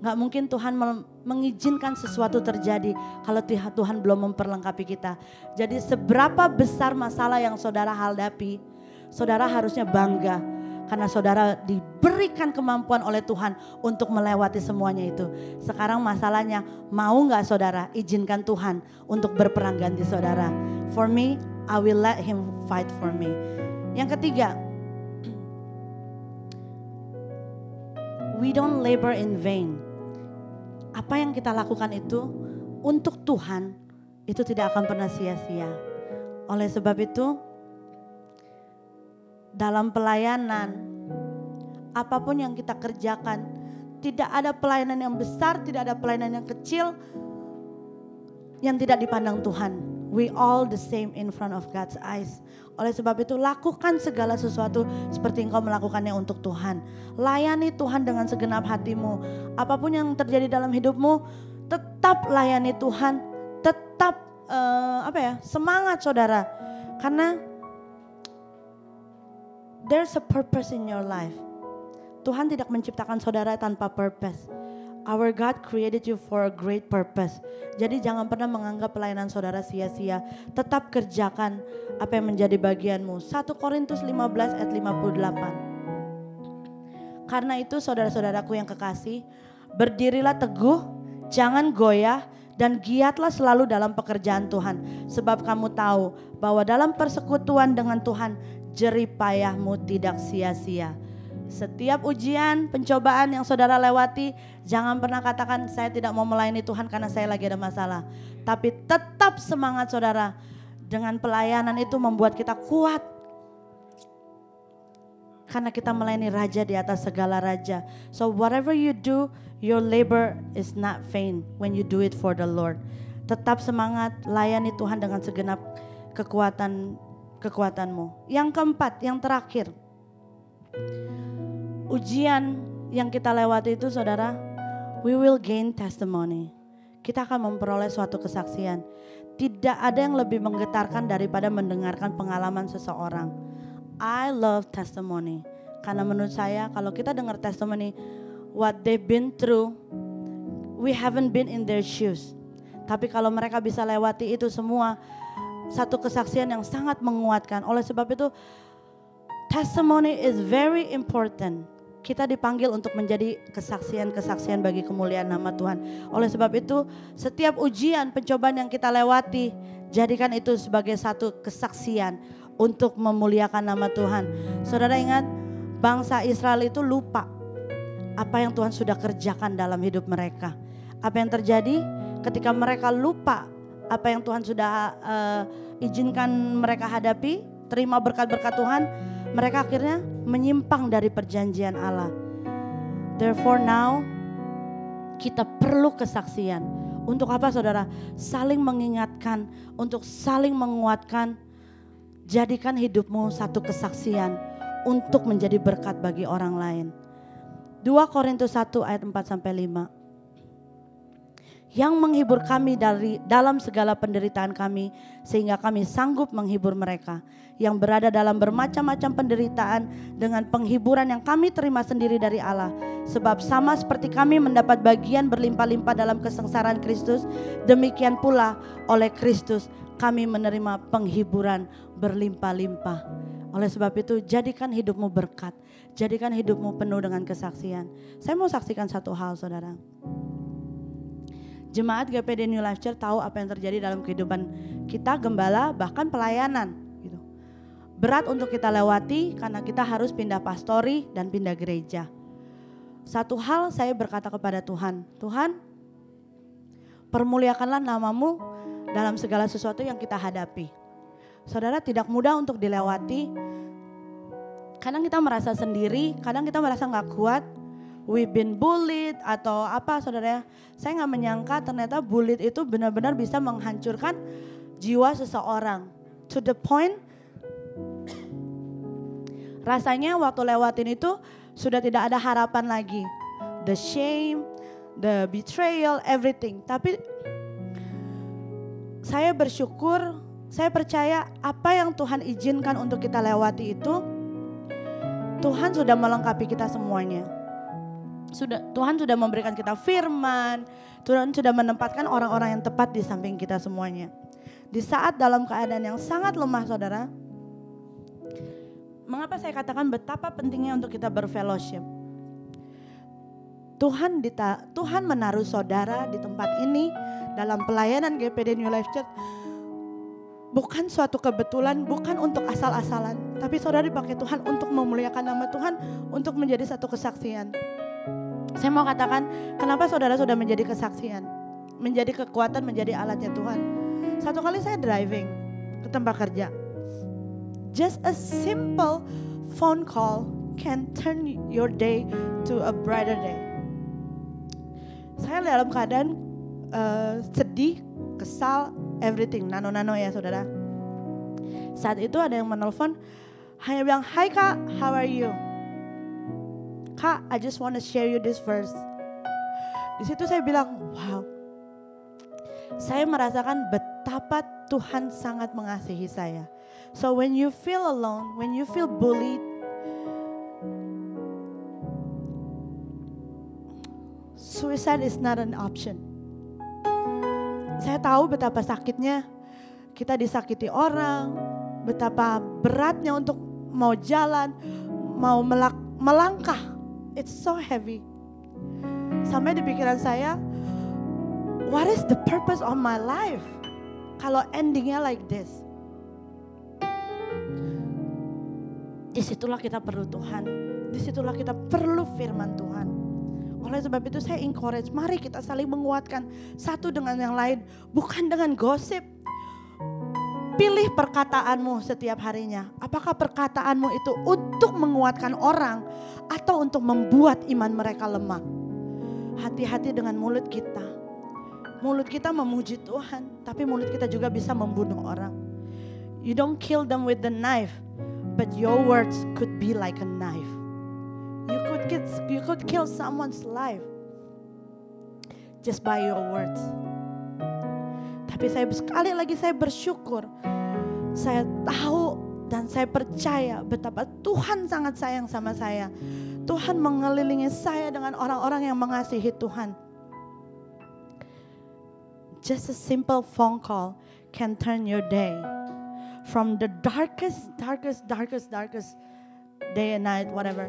Gak mungkin Tuhan mengizinkan sesuatu terjadi kalau Tuhan belum memperlengkapi kita. Jadi seberapa besar masalah yang saudara hadapi, saudara harusnya bangga. Karena saudara diberikan kemampuan oleh Tuhan untuk melewati semuanya itu. Sekarang masalahnya, mau gak saudara izinkan Tuhan untuk berperang ganti saudara. For me, I will let Him fight for me. Yang ketiga, we don't labor in vain. Apa yang kita lakukan itu untuk Tuhan, itu tidak akan pernah sia-sia. Oleh sebab itu, dalam pelayanan, apapun yang kita kerjakan, tidak ada pelayanan yang besar, tidak ada pelayanan yang kecil yang tidak dipandang Tuhan. We all the same in front of God's eyes. Oleh sebab itu, lakukan segala sesuatu seperti engkau melakukannya untuk Tuhan. Layani Tuhan dengan segenap hatimu. Apapun yang terjadi dalam hidupmu, tetap layani Tuhan. Tetap semangat saudara. Karena there's a purpose in your life. Tuhan tidak menciptakan saudara tanpa purpose. Our God created you for a great purpose. Jadi jangan pernah menganggap pelayanan saudara sia-sia. Tetap kerjakan apa yang menjadi bagianmu. 1 Korintus 15 ayat 58. Karena itu saudara-saudaraku yang kekasih, berdirilah teguh, jangan goyah, dan giatlah selalu dalam pekerjaan Tuhan. Sebab kamu tahu bahwa dalam persekutuan dengan Tuhan, jerih payahmu tidak sia-sia. Setiap ujian, pencobaan yang saudara lewati, jangan pernah katakan saya tidak mau melayani Tuhan karena saya lagi ada masalah. Tapi tetap semangat saudara. Dengan pelayanan itu membuat kita kuat. Karena kita melayani raja di atas segala raja. So whatever you do, your labor is not vain when you do it for the Lord. Tetap semangat, layani Tuhan dengan segenap kekuatanmu. Yang keempat, yang terakhir. Ujian yang kita lewati itu saudara, we will gain testimony. Kita akan memperoleh suatu kesaksian. Tidak ada yang lebih menggetarkan daripada mendengarkan pengalaman seseorang. I love testimony. Karena menurut saya kalau kita dengar testimony, what they've been through, we haven't been in their shoes. Tapi kalau mereka bisa lewati itu semua, satu kesaksian yang sangat menguatkan. Oleh sebab itu, testimony is very important. Kita dipanggil untuk menjadi kesaksian-kesaksian bagi kemuliaan nama Tuhan. Oleh sebab itu, setiap ujian, pencobaan yang kita lewati, jadikan itu sebagai satu kesaksian untuk memuliakan nama Tuhan. Saudara ingat, bangsa Israel itu lupa apa yang Tuhan sudah kerjakan dalam hidup mereka. Apa yang terjadi ketika mereka lupa apa yang Tuhan sudah izinkan mereka hadapi, terima berkat-berkat Tuhan, mereka akhirnya menyimpang dari perjanjian Allah. Therefore now kita perlu kesaksian. Untuk apa saudara? Saling mengingatkan, untuk saling menguatkan. Jadikan hidupmu satu kesaksian untuk menjadi berkat bagi orang lain. 2 Korintus 1 ayat 4-5. Yang menghibur kami dalam segala penderitaan kami, sehingga kami sanggup menghibur mereka yang berada dalam bermacam-macam penderitaan dengan penghiburan yang kami terima sendiri dari Allah. Sebab sama seperti kami mendapat bagian berlimpah-limpah dalam kesengsaraan Kristus, demikian pula oleh Kristus kami menerima penghiburan berlimpah-limpah. Oleh sebab itu jadikan hidupmu berkat, jadikan hidupmu penuh dengan kesaksian. Saya mau saksikan satu hal saudara. Jemaat GPD New Life Church tahu apa yang terjadi dalam kehidupan kita, gembala, bahkan pelayanan. Gitu. Berat untuk kita lewati karena kita harus pindah pastori dan pindah gereja. Satu hal saya berkata kepada Tuhan, Tuhan permuliakanlah namamu dalam segala sesuatu yang kita hadapi. Saudara, tidak mudah untuk dilewati. Kadang kita merasa sendiri, kadang kita merasa gak kuat. We've been bullied atau apa saudara. Saya gak menyangka ternyata bullied itu benar-benar bisa menghancurkan jiwa seseorang. To the point rasanya waktu lewatin itu sudah tidak ada harapan lagi. The shame, the betrayal, everything. Tapi saya bersyukur, saya percaya apa yang Tuhan izinkan untuk kita lewati itu, Tuhan sudah melengkapi kita semuanya. Tuhan sudah memberikan kita firman, Tuhan sudah menempatkan orang-orang yang tepat di samping kita semuanya. Di saat dalam keadaan yang sangat lemah saudara, mengapa saya katakan betapa pentingnya untuk kita berfellowship. Tuhan menaruh saudara di tempat ini dalam pelayanan GPD New Life Church. Bukan suatu kebetulan, bukan untuk asal-asalan. Tapi saudara dipakai Tuhan untuk memuliakan nama Tuhan, untuk menjadi satu kesaksian. Saya mau katakan, kenapa saudara sudah menjadi kesaksian, menjadi kekuatan, menjadi alatnya Tuhan. Satu kali saya driving, ke tempat kerja. Just a simple phone call can turn your day to a brighter day. Saya dalam keadaan sedih, kesal, everything, nano-nano ya saudara. Saat itu ada yang menelpon, hanya bilang, "Hai Kak, how are you? Kak, I just want to share you this verse." Di situ saya bilang, wow. Saya merasakan betapa Tuhan sangat mengasihi saya. So when you feel alone, when you feel bullied, suicide is not an option. Saya tahu betapa sakitnya kita disakiti orang, betapa beratnya untuk mau jalan, mau melangkah. It's so heavy. Sampai di pikiran saya, what is the purpose of my life? Kalau endingnya like this. Disitulah kita perlu Tuhan. Disitulah kita perlu firman Tuhan. Oleh sebab itu saya encourage, mari kita saling menguatkan satu dengan yang lain. Bukan dengan gosip. Pilih perkataanmu setiap harinya. Apakah perkataanmu itu untuk menguatkan orang atau untuk membuat iman mereka lemah? Hati-hati dengan mulut kita. Mulut kita memuji Tuhan, tapi mulut kita juga bisa membunuh orang. You don't kill them with the knife, but your words could be like a knife. You could kill someone's life just by your words. Tapi sekali lagi saya bersyukur. Saya tahu dan saya percaya betapa Tuhan sangat sayang sama saya. Tuhan mengelilingi saya dengan orang-orang yang mengasihi Tuhan. Just a simple phone call can turn your day from the darkest day and night, whatever,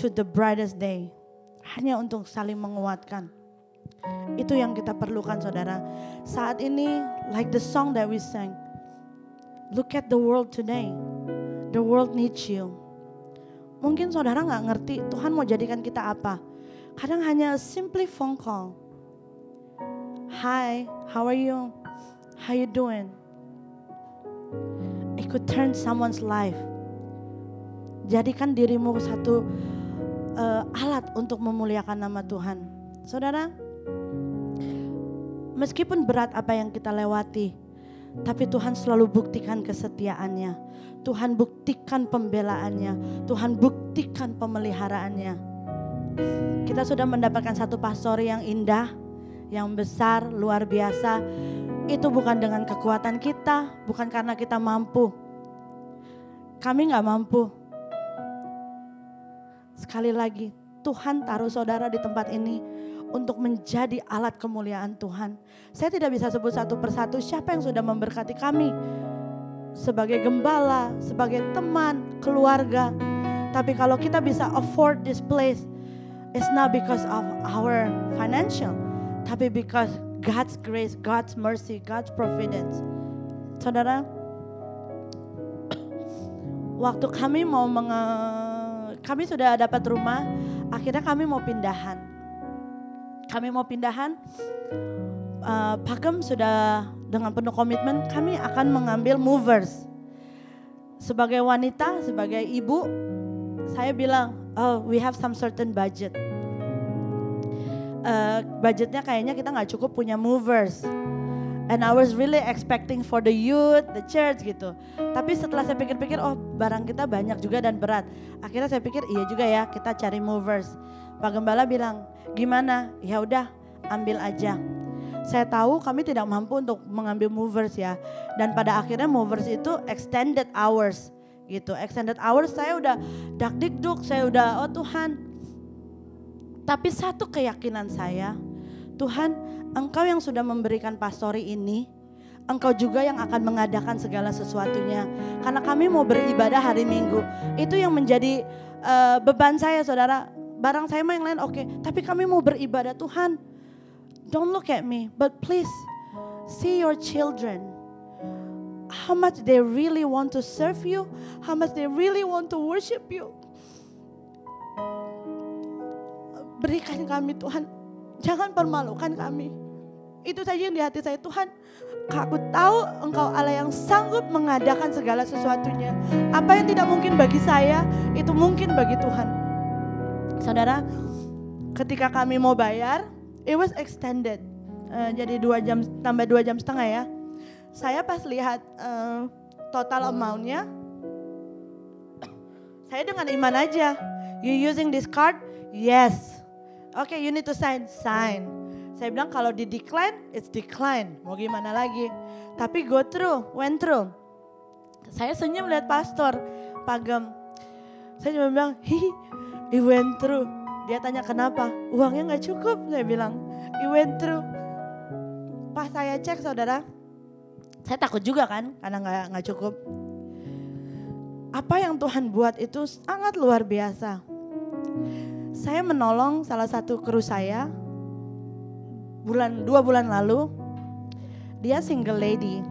to the brightest day. Hanya untuk saling menguatkan. Itu yang kita perlukan saudara. Saat ini, like the song that we sang, look at the world today. The world needs you. Mungkin saudara gak ngerti Tuhan mau jadikan kita apa. Kadang hanya simply phone call. Hi, how are you? How you doing? It could turn someone's life. Jadikan dirimu satu alat untuk memuliakan nama Tuhan. Saudara, meskipun berat apa yang kita lewati, tapi Tuhan selalu buktikan kesetiaannya. Tuhan buktikan pembelaannya. Tuhan buktikan pemeliharaannya. Kita sudah mendapatkan satu pastori yang indah, yang besar, luar biasa. Itu bukan dengan kekuatan kita, bukan karena kita mampu. Kami gak mampu. Sekali lagi, Tuhan taruh saudara di tempat ini untuk menjadi alat kemuliaan Tuhan. Saya tidak bisa sebut satu persatu siapa yang sudah memberkati kami. Sebagai gembala, sebagai teman, keluarga. Tapi kalau kita bisa afford this place, it's not because of our financial, tapi because God's grace, God's mercy, God's providence. Saudara, waktu kami kami sudah dapat rumah, akhirnya kami mau pindahan. Pakem sudah dengan penuh komitmen, kami akan mengambil movers. Sebagai wanita, sebagai ibu, saya bilang, oh we have some certain budget. Budgetnya kayaknya kita gak cukup punya movers. And I was really expecting for the youth, the church gitu. Tapi setelah saya pikir-pikir, oh barang kita banyak juga dan berat. Akhirnya saya pikir iya juga ya, kita cari movers. Pak Gembala bilang, gimana? Ya udah, ambil aja. Saya tahu kami tidak mampu untuk mengambil movers ya. Dan pada akhirnya movers itu extended hours gitu. Extended hours saya udah dak-dikduk, saya udah oh Tuhan. Tapi satu keyakinan saya, Tuhan, Engkau yang sudah memberikan pastori ini, Engkau juga yang akan mengadakan segala sesuatunya. Karena kami mau beribadah hari Minggu. Itu yang menjadi beban saya saudara. Barang saya mah yang lain oke. Tapi kami mau beribadah Tuhan. Don't look at me, but please see your children. How much they really want to serve you. How much they really want to worship you. Berikan kami Tuhan. Jangan permalukan kami. Itu saja yang di hati saya. Tuhan, aku tahu Engkau Allah yang sanggup mengadakan segala sesuatunya. Apa yang tidak mungkin bagi saya, itu mungkin bagi Tuhan. Saudara, ketika kami mau bayar, it was extended. Jadi 2 jam, tambah 2 jam setengah ya. Saya pas lihat total amount-nya, saya dengan iman aja. You using this card? Yes. Okay, you need to sign. Saya bilang kalau di decline, it's decline. Mau gimana lagi? Tapi went through. Saya senyum lihat pastor, Pagem. Saya cuma bilang, it went through. Dia tanya kenapa? Uangnya gak cukup, saya bilang. It went through. Pas saya cek saudara, saya takut juga kan, karena gak cukup. Apa yang Tuhan buat itu sangat luar biasa. Saya menolong salah satu kru saya, 2 bulan lalu, dia single lady.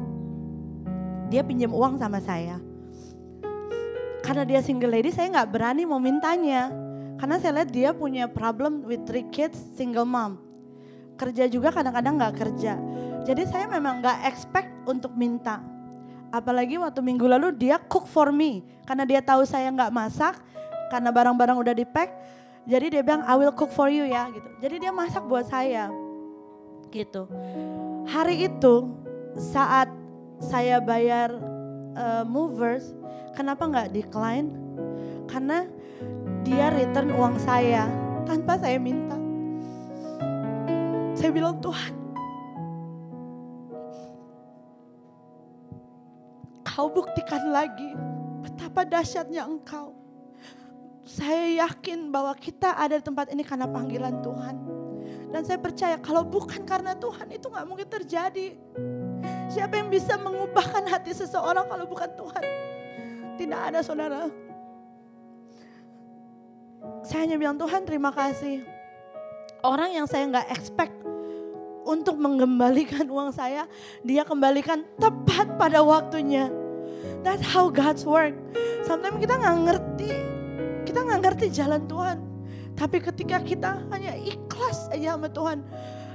Dia pinjam uang sama saya. Karena dia single lady, saya gak berani mau mintanya. Karena saya lihat dia punya problem with 3 kids, single mom. Kerja juga kadang-kadang gak kerja. Jadi saya memang gak expect untuk minta. Apalagi waktu minggu lalu dia cook for me. Karena dia tahu saya gak masak, karena barang-barang udah di-pack. Jadi dia bilang, I will cook for you ya gitu. Jadi dia masak buat saya. Gitu. Hari itu saat saya bayar movers, kenapa nggak decline? Karena dia return uang saya tanpa saya minta. Saya bilang, Tuhan, Kau buktikan lagi betapa dahsyatnya Engkau. Saya yakin bahwa kita ada di tempat ini karena panggilan Tuhan. Dan saya percaya kalau bukan karena Tuhan itu gak mungkin terjadi. Siapa yang bisa mengubahkan hati seseorang kalau bukan Tuhan? Tidak ada saudara. Saya hanya bilang Tuhan terima kasih. Orang yang saya gak expect untuk mengembalikan uang saya, dia kembalikan tepat pada waktunya. That's how God's work. Sometimes kita gak ngerti jalan Tuhan. Tapi ketika kita hanya ikhlas aja sama Tuhan.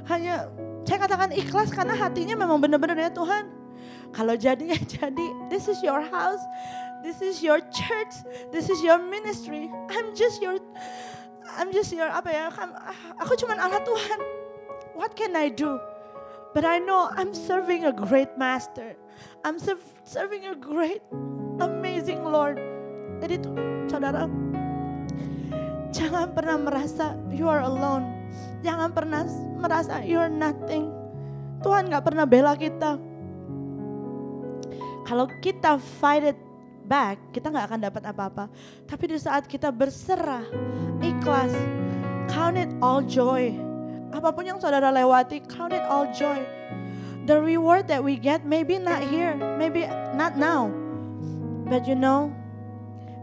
Saya katakan ikhlas karena hatinya memang benar-benar ya Tuhan. Kalau jadi ya jadi. This is your house. This is your church. This is your ministry. I'm just your aku cuma alat Tuhan. What can I do? But I know I'm serving a great master. I'm serving a great, amazing Lord. Jadi saudara, jangan pernah merasa you are alone. Jangan pernah merasa you're nothing. Tuhan gak pernah bela kita. Kalau kita fight it back, kita gak akan dapat apa-apa. Tapi di saat kita berserah, ikhlas, count it all joy. Apapun yang saudara lewati, count it all joy. The reward that we get maybe not here, maybe not now. But you know,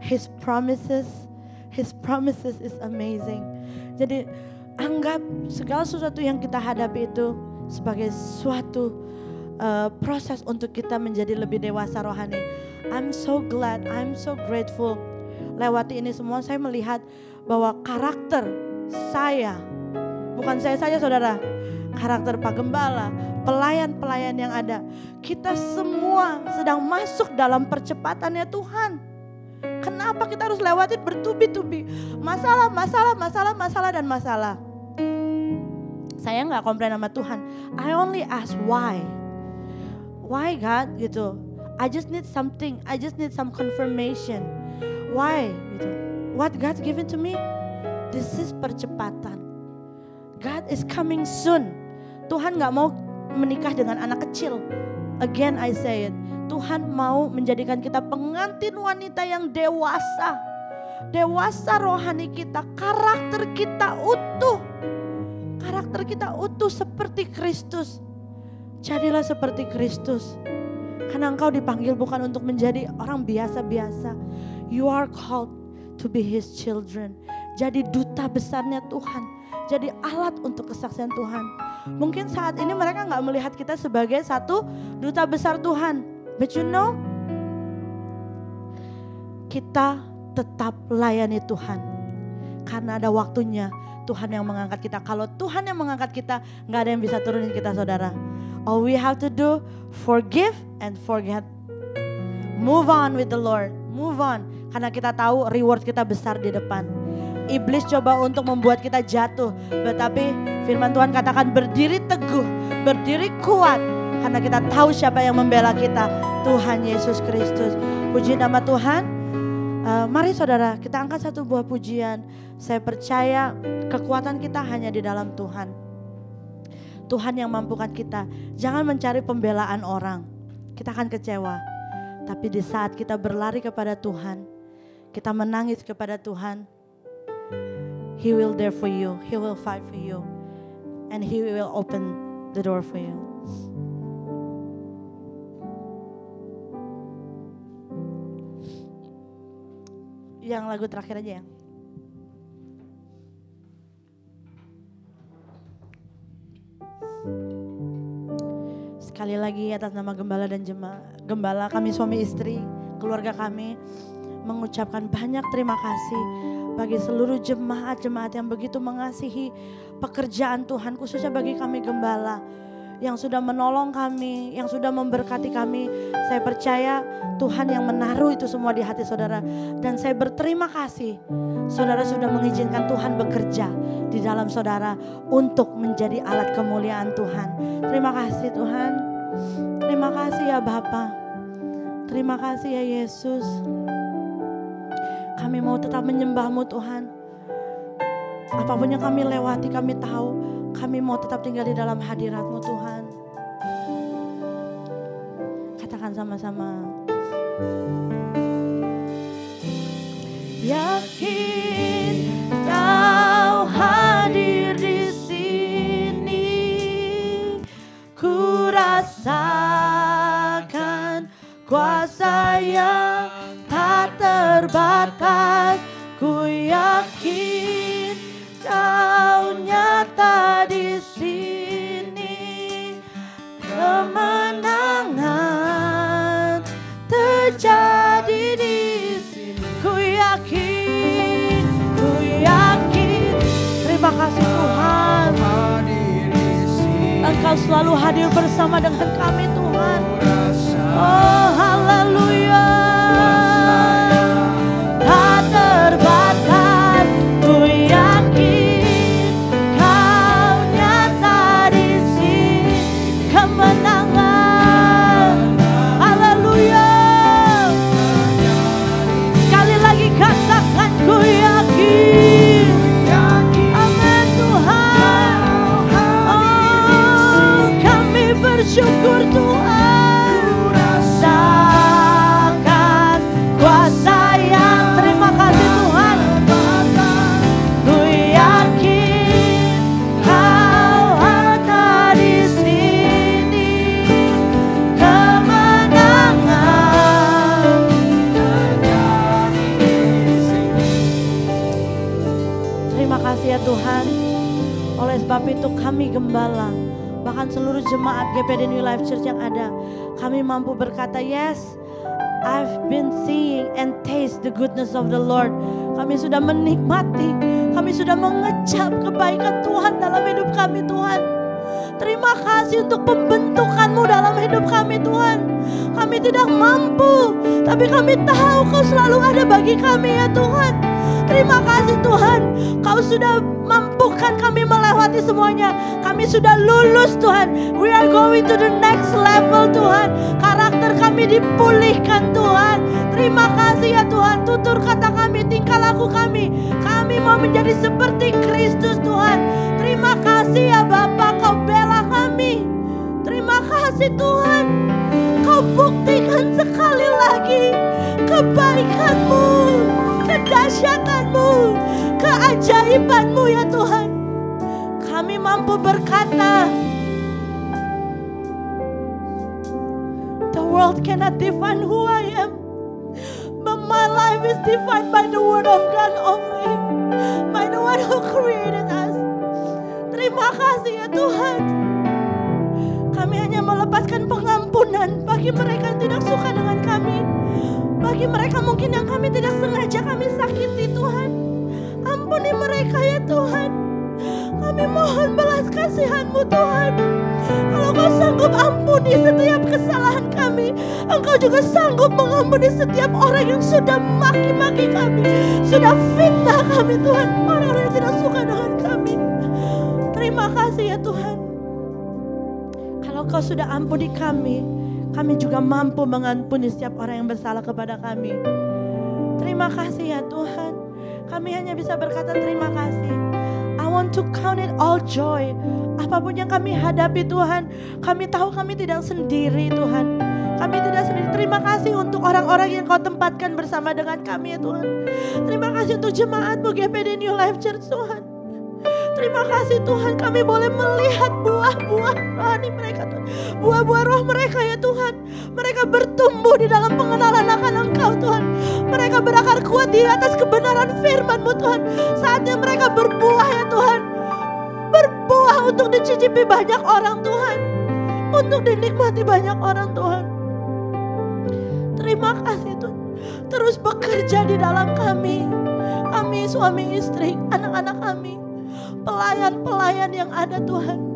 His promises is amazing. Jadi anggap segala sesuatu yang kita hadapi itu sebagai suatu proses untuk kita menjadi lebih dewasa rohani. I'm so glad, I'm so grateful. Lewati ini semua saya melihat bahwa karakter saya, bukan saya saja saudara, karakter Pak Gembala, pelayan-pelayan yang ada, kita semua sedang masuk dalam percepatannya Tuhan. Kenapa kita harus lewatin bertubi-tubi masalah dan masalah. Saya gak komplain sama Tuhan. I only ask why. Why God gitu. I just need something. I just need some confirmation. Why gitu. What God's given to me, this is percepatan. God is coming soon. Tuhan gak mau menikah dengan anak kecil. Again I say it. Tuhan mau menjadikan kita pengantin wanita yang dewasa. Dewasa rohani kita, karakter kita utuh. Karakter kita utuh seperti Kristus. Jadilah seperti Kristus. Karena engkau dipanggil bukan untuk menjadi orang biasa-biasa. You are called to be His children. Jadi duta besarnya Tuhan. Jadi alat untuk kesaksian Tuhan. Mungkin saat ini mereka gak melihat kita sebagai satu duta besar Tuhan. But you know, kita tetap layani Tuhan. Karena ada waktunya Tuhan yang mengangkat kita. Kalau Tuhan yang mengangkat kita, gak ada yang bisa turunin kita saudara. All we have to do, forgive and forget. Move on with the Lord, move on. Karena kita tahu reward kita besar di depan. Iblis coba untuk membuat kita jatuh. Tetapi firman Tuhan katakan berdiri teguh, berdiri kuat. Karena kita tahu siapa yang membela kita, Tuhan Yesus Kristus. Puji nama Tuhan. Mari saudara, kita angkat satu buah pujian. Saya percaya kekuatan kita hanya di dalam Tuhan. Tuhan yang mampukan kita. Jangan mencari pembelaan orang. Kita akan kecewa. Tapi di saat kita berlari kepada Tuhan, kita menangis kepada Tuhan, He will there for you, He will fight for you, and He will open the door for you. Yang lagu terakhir aja ya. Sekali lagi atas nama Gembala dan Gembala, kami suami istri, keluarga kami mengucapkan banyak terima kasih bagi seluruh jemaat-jemaat yang begitu mengasihi pekerjaan Tuhan, khususnya bagi kami Gembala yang sudah menolong kami, yang sudah memberkati kami. Saya percaya Tuhan yang menaruh itu semua di hati saudara. Dan saya berterima kasih saudara sudah mengizinkan Tuhan bekerja di dalam saudara untuk menjadi alat kemuliaan Tuhan. Terima kasih Tuhan. Terima kasih ya Bapa. Terima kasih ya Yesus. Kami mau tetap menyembah-Mu Tuhan. Apapun yang kami lewati, kami tahu kami mau tetap tinggal di dalam hadirat-Mu Tuhan. Katakan sama-sama. Yakin Kau hadir di sini, ku rasakan kuasa yang tak terbatas. Ku yakin Kau nyata di sini, kemenangan terjadi di sini. Ku yakin, terima kasih Tuhan. Engkau selalu hadir bersama dengan kami Tuhan. Oh haleluya. Tak terbatas, ku yakin Kau nyata di sini, kemenangan. Haleluya. Sekali lagi katakan ku yakin. Amin Tuhan. Oh kami bersyukur Tuhan. Rasakan kuasa yang, terima kasih Tuhan. Ku yakin Kau ada di sini, kemenangan terjadi di sini. Terima kasih ya Tuhan. Oleh sebab itu kami Gembala, bahkan seluruh jemaat GPD New Life Church yang ada, kami mampu berkata, yes, I've been seeing and taste the goodness of the Lord. Kami sudah menikmati, kami sudah mengecap kebaikan Tuhan dalam hidup kami Tuhan. Terima kasih untuk pembentukan-Mu dalam hidup kami Tuhan. Kami tidak mampu, tapi kami tahu Kau selalu ada bagi kami ya Tuhan. Terima kasih Tuhan, Kau sudah mampukan kami melewati semuanya. Kami sudah lulus Tuhan. We are going to the next level Tuhan. Karakter kami dipulihkan Tuhan. Terima kasih ya Tuhan. Tutur kata kami, tingkah laku kami. Kami mau menjadi seperti Kristus Tuhan. Terima kasih ya Bapa, Kau bela kami. Terima kasih Tuhan. Kau buktikan sekali lagi kebaikan-Mu, kedahsyatan-Mu, keajaiban-Mu ya Tuhan. Kami mampu berkata, the world cannot define who I am, but my life is defined by the word of God only, by the one who created us. Terima kasih ya Tuhan. Kami hanya melepaskan pengampunan bagi mereka yang tidak suka dengan kami, bagi mereka mungkin yang kami tidak sengaja kami sakiti Tuhan. Ampuni mereka ya Tuhan. Kami mohon belas kasihan-Mu Tuhan. Kalau Kau sanggup ampuni setiap kesalahan kami, Engkau juga sanggup mengampuni setiap orang yang sudah maki-maki kami, sudah fitnah kami Tuhan, orang-orang yang tidak suka dengan kami. Terima kasih ya Tuhan. Kalau Kau sudah ampuni kami, kami juga mampu mengampuni setiap orang yang bersalah kepada kami. Terima kasih ya Tuhan. Kami hanya bisa berkata terima kasih. I want to count it all joy. Apapun yang kami hadapi Tuhan, kami tahu kami tidak sendiri Tuhan. Kami tidak sendiri. Terima kasih untuk orang-orang yang Kau tempatkan bersama dengan kami ya Tuhan. Terima kasih untuk jemaat-Mu GPD New Life Church Tuhan. Terima kasih Tuhan, kami boleh melihat buah-buah rohani mereka Tuhan. Buah-buah roh mereka ya Tuhan. Mereka bertumbuh di dalam pengenalan akan Engkau Tuhan. Mereka berakar kuat di atas kebenaran firman-Mu Tuhan. Saatnya mereka berbuah ya Tuhan. Berbuah untuk dicicipi banyak orang Tuhan. Untuk dinikmati banyak orang Tuhan. Terima kasih Tuhan. Terus bekerja di dalam kami. Kami suami istri, anak-anak kami, pelayan-pelayan yang ada Tuhan.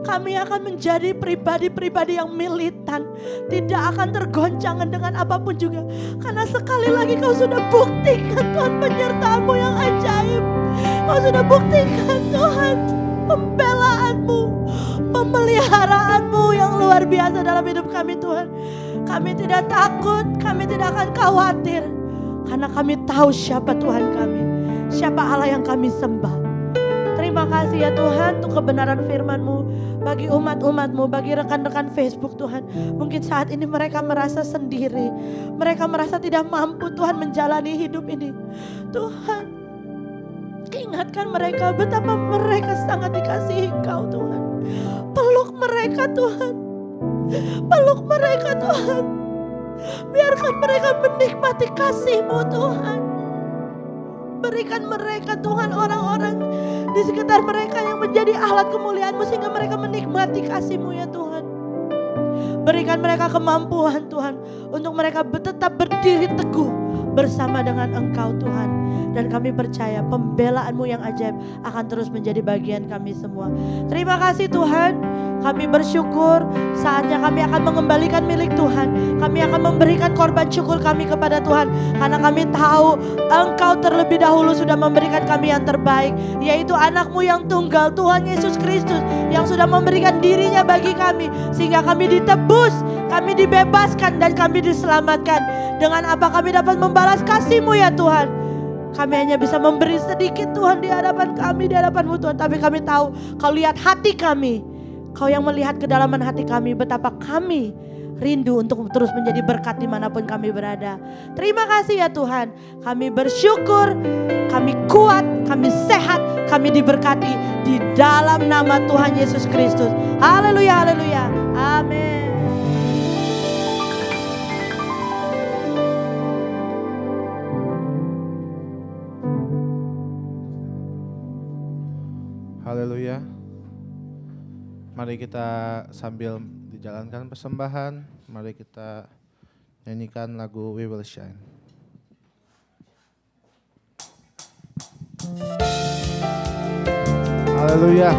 Kami akan menjadi pribadi-pribadi yang militan, tidak akan tergoncang dengan apapun juga. Karena sekali lagi Kau sudah buktikan Tuhan penyertaan-Mu yang ajaib. Kau sudah buktikan Tuhan pembelaan-Mu, pemeliharaan-Mu yang luar biasa dalam hidup kami Tuhan. Kami tidak takut, kami tidak akan khawatir. Karena kami tahu siapa Tuhan kami, siapa Allah yang kami sembah. Terima kasih ya Tuhan untuk kebenaran firman-Mu bagi umat-umat-Mu, bagi rekan-rekan Facebook Tuhan. Mungkin saat ini mereka merasa sendiri, mereka merasa tidak mampu Tuhan menjalani hidup ini. Tuhan, ingatkan mereka betapa mereka sangat dikasihi Engkau Tuhan. Peluk mereka Tuhan, peluk mereka Tuhan. Biarkan mereka menikmati kasih-Mu Tuhan. Berikan mereka Tuhan orang-orang di sekitar mereka yang menjadi alat kemuliaan-Mu sehingga mereka menikmati kasih-Mu ya Tuhan. Berikan mereka kemampuan Tuhan untuk mereka tetap berdiri teguh bersama dengan Engkau Tuhan. Dan kami percaya pembelaan-Mu yang ajaib akan terus menjadi bagian kami semua. Terima kasih Tuhan. Kami bersyukur saatnya kami akan mengembalikan milik Tuhan. Kami akan memberikan korban syukur kami kepada Tuhan. Karena kami tahu Engkau terlebih dahulu sudah memberikan kami yang terbaik. Yaitu anak-Mu yang tunggal, Tuhan Yesus Kristus. Yang sudah memberikan dirinya bagi kami. Sehingga kami ditebus, kami dibebaskan dan kami diselamatkan. Dengan apa kami dapat membalas kasih-Mu ya Tuhan. Kami hanya bisa memberi sedikit Tuhan di hadapan kami, di hadapan-Mu Tuhan. Tapi kami tahu Kau lihat hati kami. Kau yang melihat kedalaman hati kami, betapa kami rindu untuk terus menjadi berkat dimanapun kami berada. Terima kasih ya Tuhan. Kami bersyukur, kami kuat, kami sehat, kami diberkati di dalam nama Tuhan Yesus Kristus. Haleluya, haleluya. Amin. Haleluya. Mari kita sambil dijalankan persembahan, mari kita nyanyikan lagu We Will Shine. Haleluya.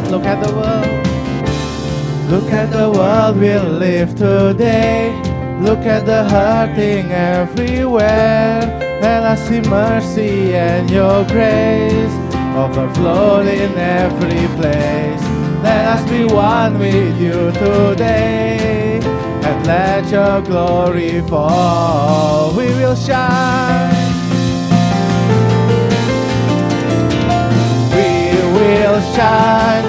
Look at the world. Look at the world we live today. Look at the hurting everywhere. Let us see mercy and your grace overflowed in every place. Let us be one with you today, and let your glory fall. We will shine. We will shine.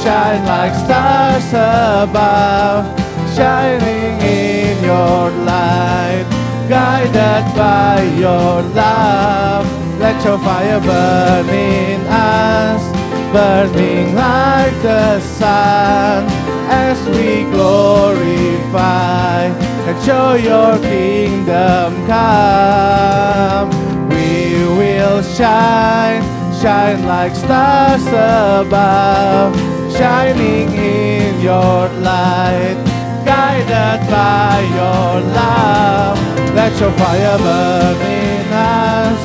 Shine like stars above, shining in your light, guided by your love. Let your fire burn in us, burning like the sun, as we glorify and show your kingdom come. We will shine, shine like stars above, shining in your light, guided by your love. Let your fire burn in us,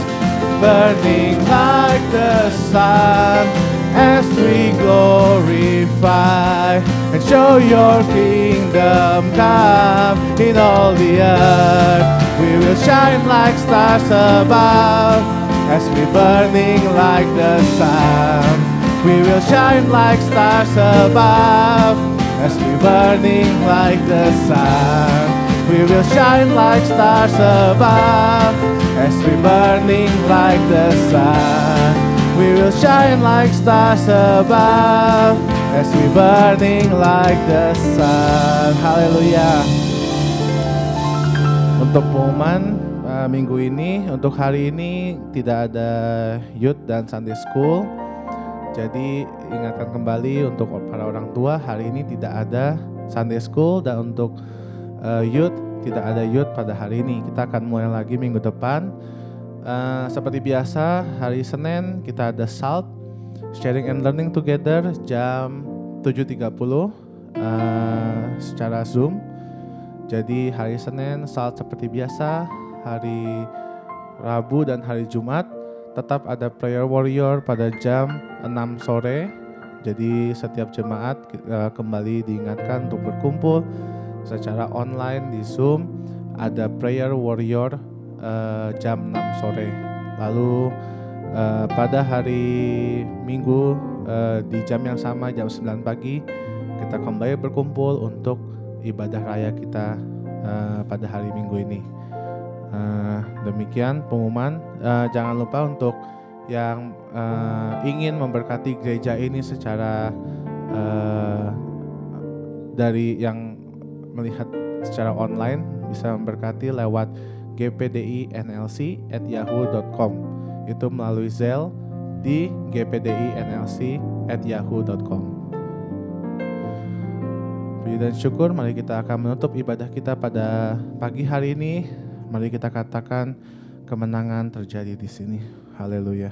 burning like the sun, as we glorify and show your kingdom come in all the earth. We will shine like stars above, as we burning like the sun. We will shine like stars above, as we burning like the sun. We will shine like stars above, as we burning like the sun. We will shine like stars above, as we burning like the sun. Haleluya. Untuk pengumuman minggu ini, untuk hari ini tidak ada youth dan Sunday school. Jadi ingatkan kembali untuk para orang tua, hari ini tidak ada Sunday school, dan untuk youth tidak ada youth pada hari ini. Kita akan mulai lagi minggu depan. Seperti biasa, hari Senin kita ada SALT, Sharing and Learning Together, jam 7.30 secara Zoom. Jadi hari Senin SALT seperti biasa, hari Rabu dan hari Jumat tetap ada Prayer Warrior pada jam 6 sore. Jadi setiap jemaat kembali diingatkan untuk berkumpul secara online di Zoom. Ada Prayer Warrior jam 6 sore. Lalu pada hari Minggu di jam yang sama, jam 9 pagi, kita kembali berkumpul untuk ibadah raya kita pada hari Minggu ini. Demikian pengumuman. Jangan lupa untuk yang ingin memberkati gereja ini secara dari yang melihat secara online, bisa memberkati lewat gpdinlc@yahoo.com. Itu melalui Zelle di gpdinlc@yahoo.com. Puji dan syukur, mari kita akan menutup ibadah kita pada pagi hari ini. Mari kita katakan kemenangan terjadi di sini. Haleluya.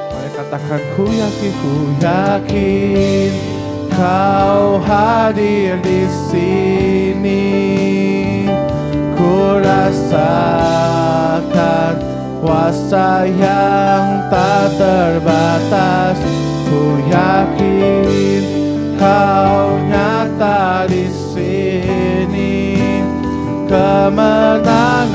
Mari katakan, ku yakin Kau hadir di sini. Ku rasakan kuasa yang tak terbatas. Ku yakin Kau nyata di sini. Kemenangan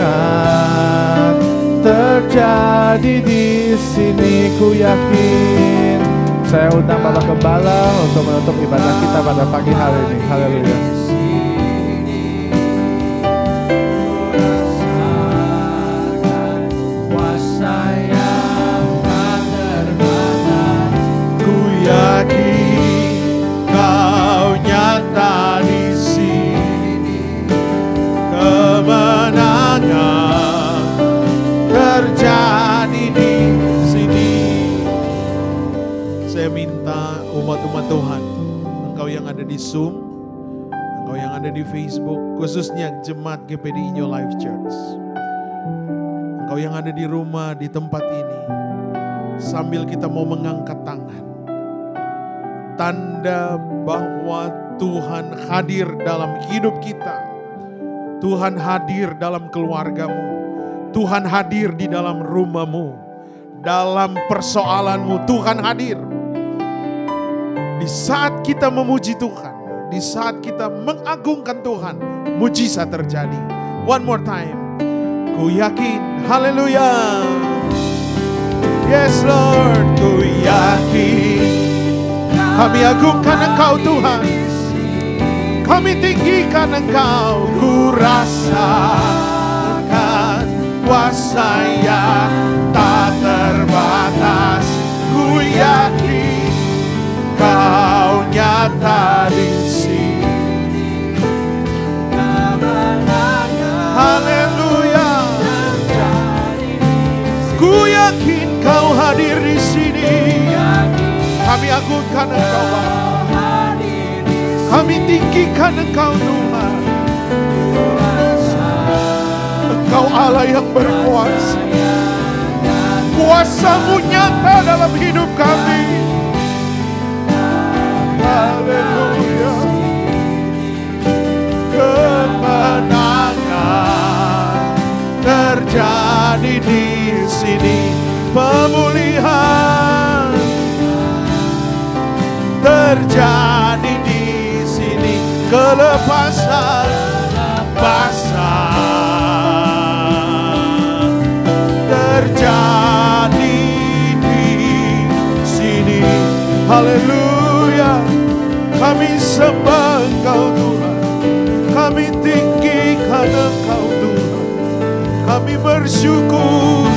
terjadi di sini. Ku yakin. Saya undang Bapak Gembala untuk menutup ibadah kita pada pagi hari ini. Haleluya. Kuasa yang tak terbatas. Ku yakin Kau nyata di sini. Kemenangan terjadi di sini. Saya minta umat-umat Tuhan, engkau yang ada di Zoom, engkau yang ada di Facebook, khususnya jemaat GPDI New Life Church, engkau yang ada di rumah, di tempat ini, sambil kita mau mengangkat tangan, tanda bahwa Tuhan hadir dalam hidup kita, Tuhan hadir dalam keluargamu, Tuhan hadir di dalam rumahmu, dalam persoalanmu, Tuhan hadir. Di saat kita memuji Tuhan, di saat kita mengagungkan Tuhan, mujizat terjadi. One more time. Ku yakin, haleluya. Yes Lord, ku yakin. Kami agungkan Engkau Tuhan. Kami tinggikan Engkau. Ku rasakan kuasa yang tak terbatas. Ku yakin Kau nyata di sini. Haleluya. Ku yakin Kau hadir di sini. Kami agungkan Engkau Bapa. Kami tinggikan Engkau Tuhan. Engkau Allah yang berkuasa. Kuasa-Mu nyata dalam hidup kami. Haleluya. Kemenangan terjadi di sini. Pemulihan terjadi di sini. Kelepasan terjadi di sini. Haleluya. Kami sembah Engkau Tuhan. Kami tinggikan Engkau Tuhan. Kami bersyukur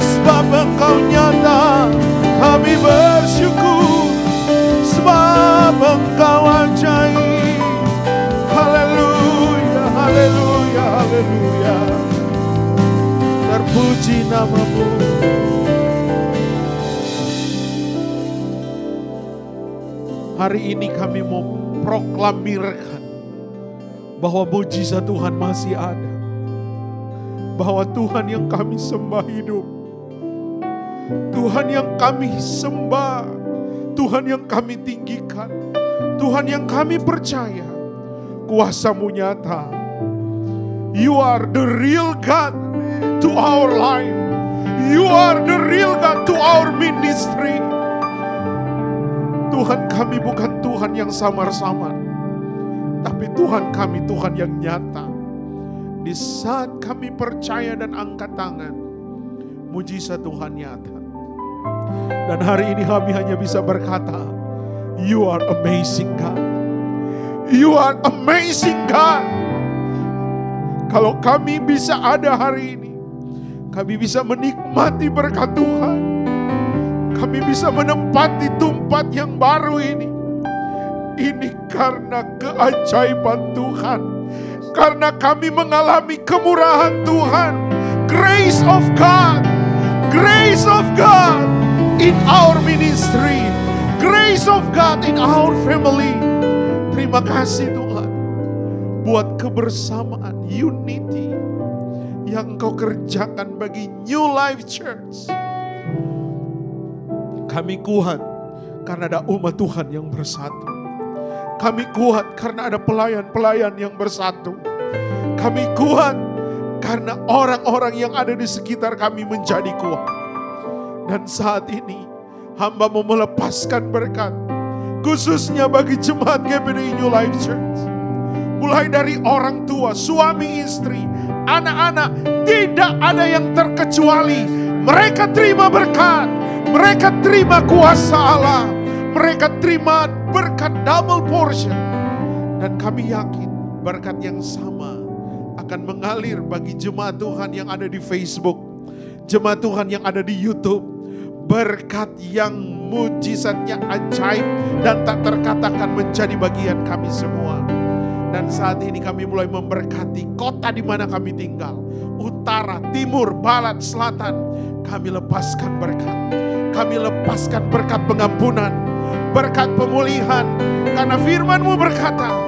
sebab Engkau nyata. Kami bersyukur sebab Engkau ajaib. Haleluya, haleluya, haleluya. Terpuji nama-Mu. Hari ini kami mau proklamirkan bahwa mujizat Tuhan masih ada. Bahwa Tuhan yang kami sembah hidup. Tuhan yang kami sembah. Tuhan yang kami tinggikan. Tuhan yang kami percaya. Kuasa-Mu nyata. You are the real God to our life. You are the real God to our ministry. Tuhan kami bukan Tuhan yang samar-samar. Tapi Tuhan kami Tuhan yang nyata. Di saat kami percaya dan angkat tangan, mujizat Tuhan nyata. Dan hari ini kami hanya bisa berkata, You are amazing God. You are amazing God. Kalau kami bisa ada hari ini, kami bisa menikmati berkat Tuhan. Kami bisa menempati tempat yang baru ini. Ini karena keajaiban Tuhan. Karena kami mengalami kemurahan Tuhan. Grace of God. Grace of God in our ministry. Grace of God in our family. Terima kasih Tuhan. Buat kebersamaan, unity yang Engkau kerjakan bagi New Life Church. Kami kuat karena ada umat Tuhan yang bersatu. Kami kuat karena ada pelayan-pelayan yang bersatu. Kami kuat karena orang-orang yang ada di sekitar kami menjadi kuat. Dan saat ini hamba mau melepaskan berkat, khususnya bagi jemaat GPDI New Life Church. Mulai dari orang tua, suami istri, anak-anak, tidak ada yang terkecuali. Mereka terima berkat, mereka terima kuasa Allah, mereka terima berkat double portion. Dan kami yakin berkat yang sama akan mengalir bagi jemaat Tuhan yang ada di Facebook, jemaat Tuhan yang ada di YouTube. Berkat yang mujizatnya ajaib dan tak terkatakan menjadi bagian kami semua. Dan saat ini kami mulai memberkati kota di mana kami tinggal. Utara, timur, barat, selatan. Kami lepaskan berkat. Kami lepaskan berkat pengampunan, berkat pemulihan. Karena firman-Mu berkata,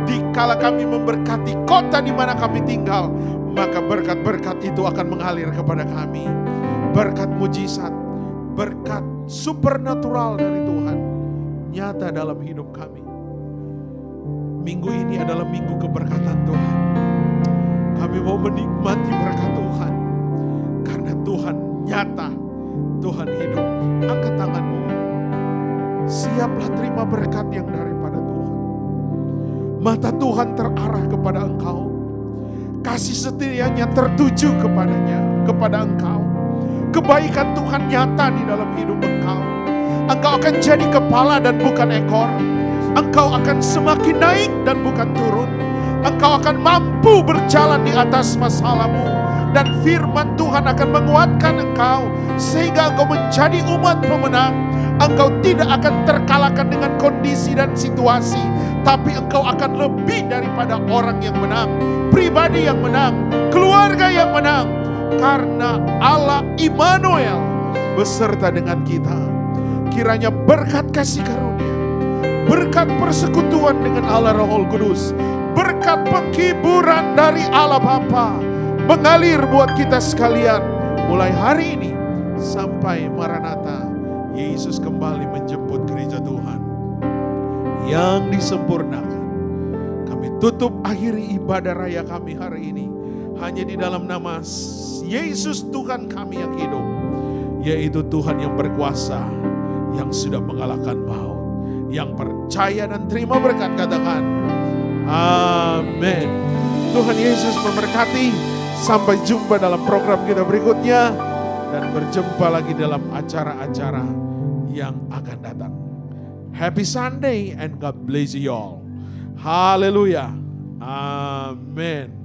dikala kami memberkati kota di mana kami tinggal, maka berkat-berkat itu akan mengalir kepada kami. Berkat mujizat, berkat supernatural dari Tuhan nyata dalam hidup kami. Minggu ini adalah minggu keberkatan Tuhan. Kami mau menikmati berkat Tuhan karena Tuhan nyata, Tuhan hidup. Angkat tanganmu. Siaplah terima berkat yang daripada Tuhan. Mata Tuhan terarah kepada engkau. Kasih setianya tertuju kepadanya, kepada engkau. Kebaikan Tuhan nyata di dalam hidup engkau. Engkau akan jadi kepala dan bukan ekor. Engkau akan semakin naik dan bukan turun. Engkau akan mampu berjalan di atas masalahmu. Dan firman Tuhan akan menguatkan engkau. Sehingga engkau menjadi umat pemenang. Engkau tidak akan terkalahkan dengan kondisi dan situasi. Tapi engkau akan lebih daripada orang yang menang. Pribadi yang menang. Keluarga yang menang. Karena Allah Immanuel beserta dengan kita. kiranya berkat kasih karunia, berkat persekutuan dengan Allah Roh Kudus, berkat penghiburan dari Allah Bapa mengalir buat kita sekalian mulai hari ini sampai Maranatha, Yesus kembali menjemput gereja Tuhan yang disempurnakan. Kami tutup akhiri ibadah raya kami hari ini hanya di dalam nama Yesus Tuhan kami yang hidup, yaitu Tuhan yang berkuasa, yang sudah mengalahkan maut. Yang percaya dan terima berkat katakan amin. Tuhan Yesus memberkati. Sampai jumpa dalam program kita berikutnya dan berjumpa lagi dalam acara-acara yang akan datang. Happy Sunday and God bless you all. Haleluya. Amin.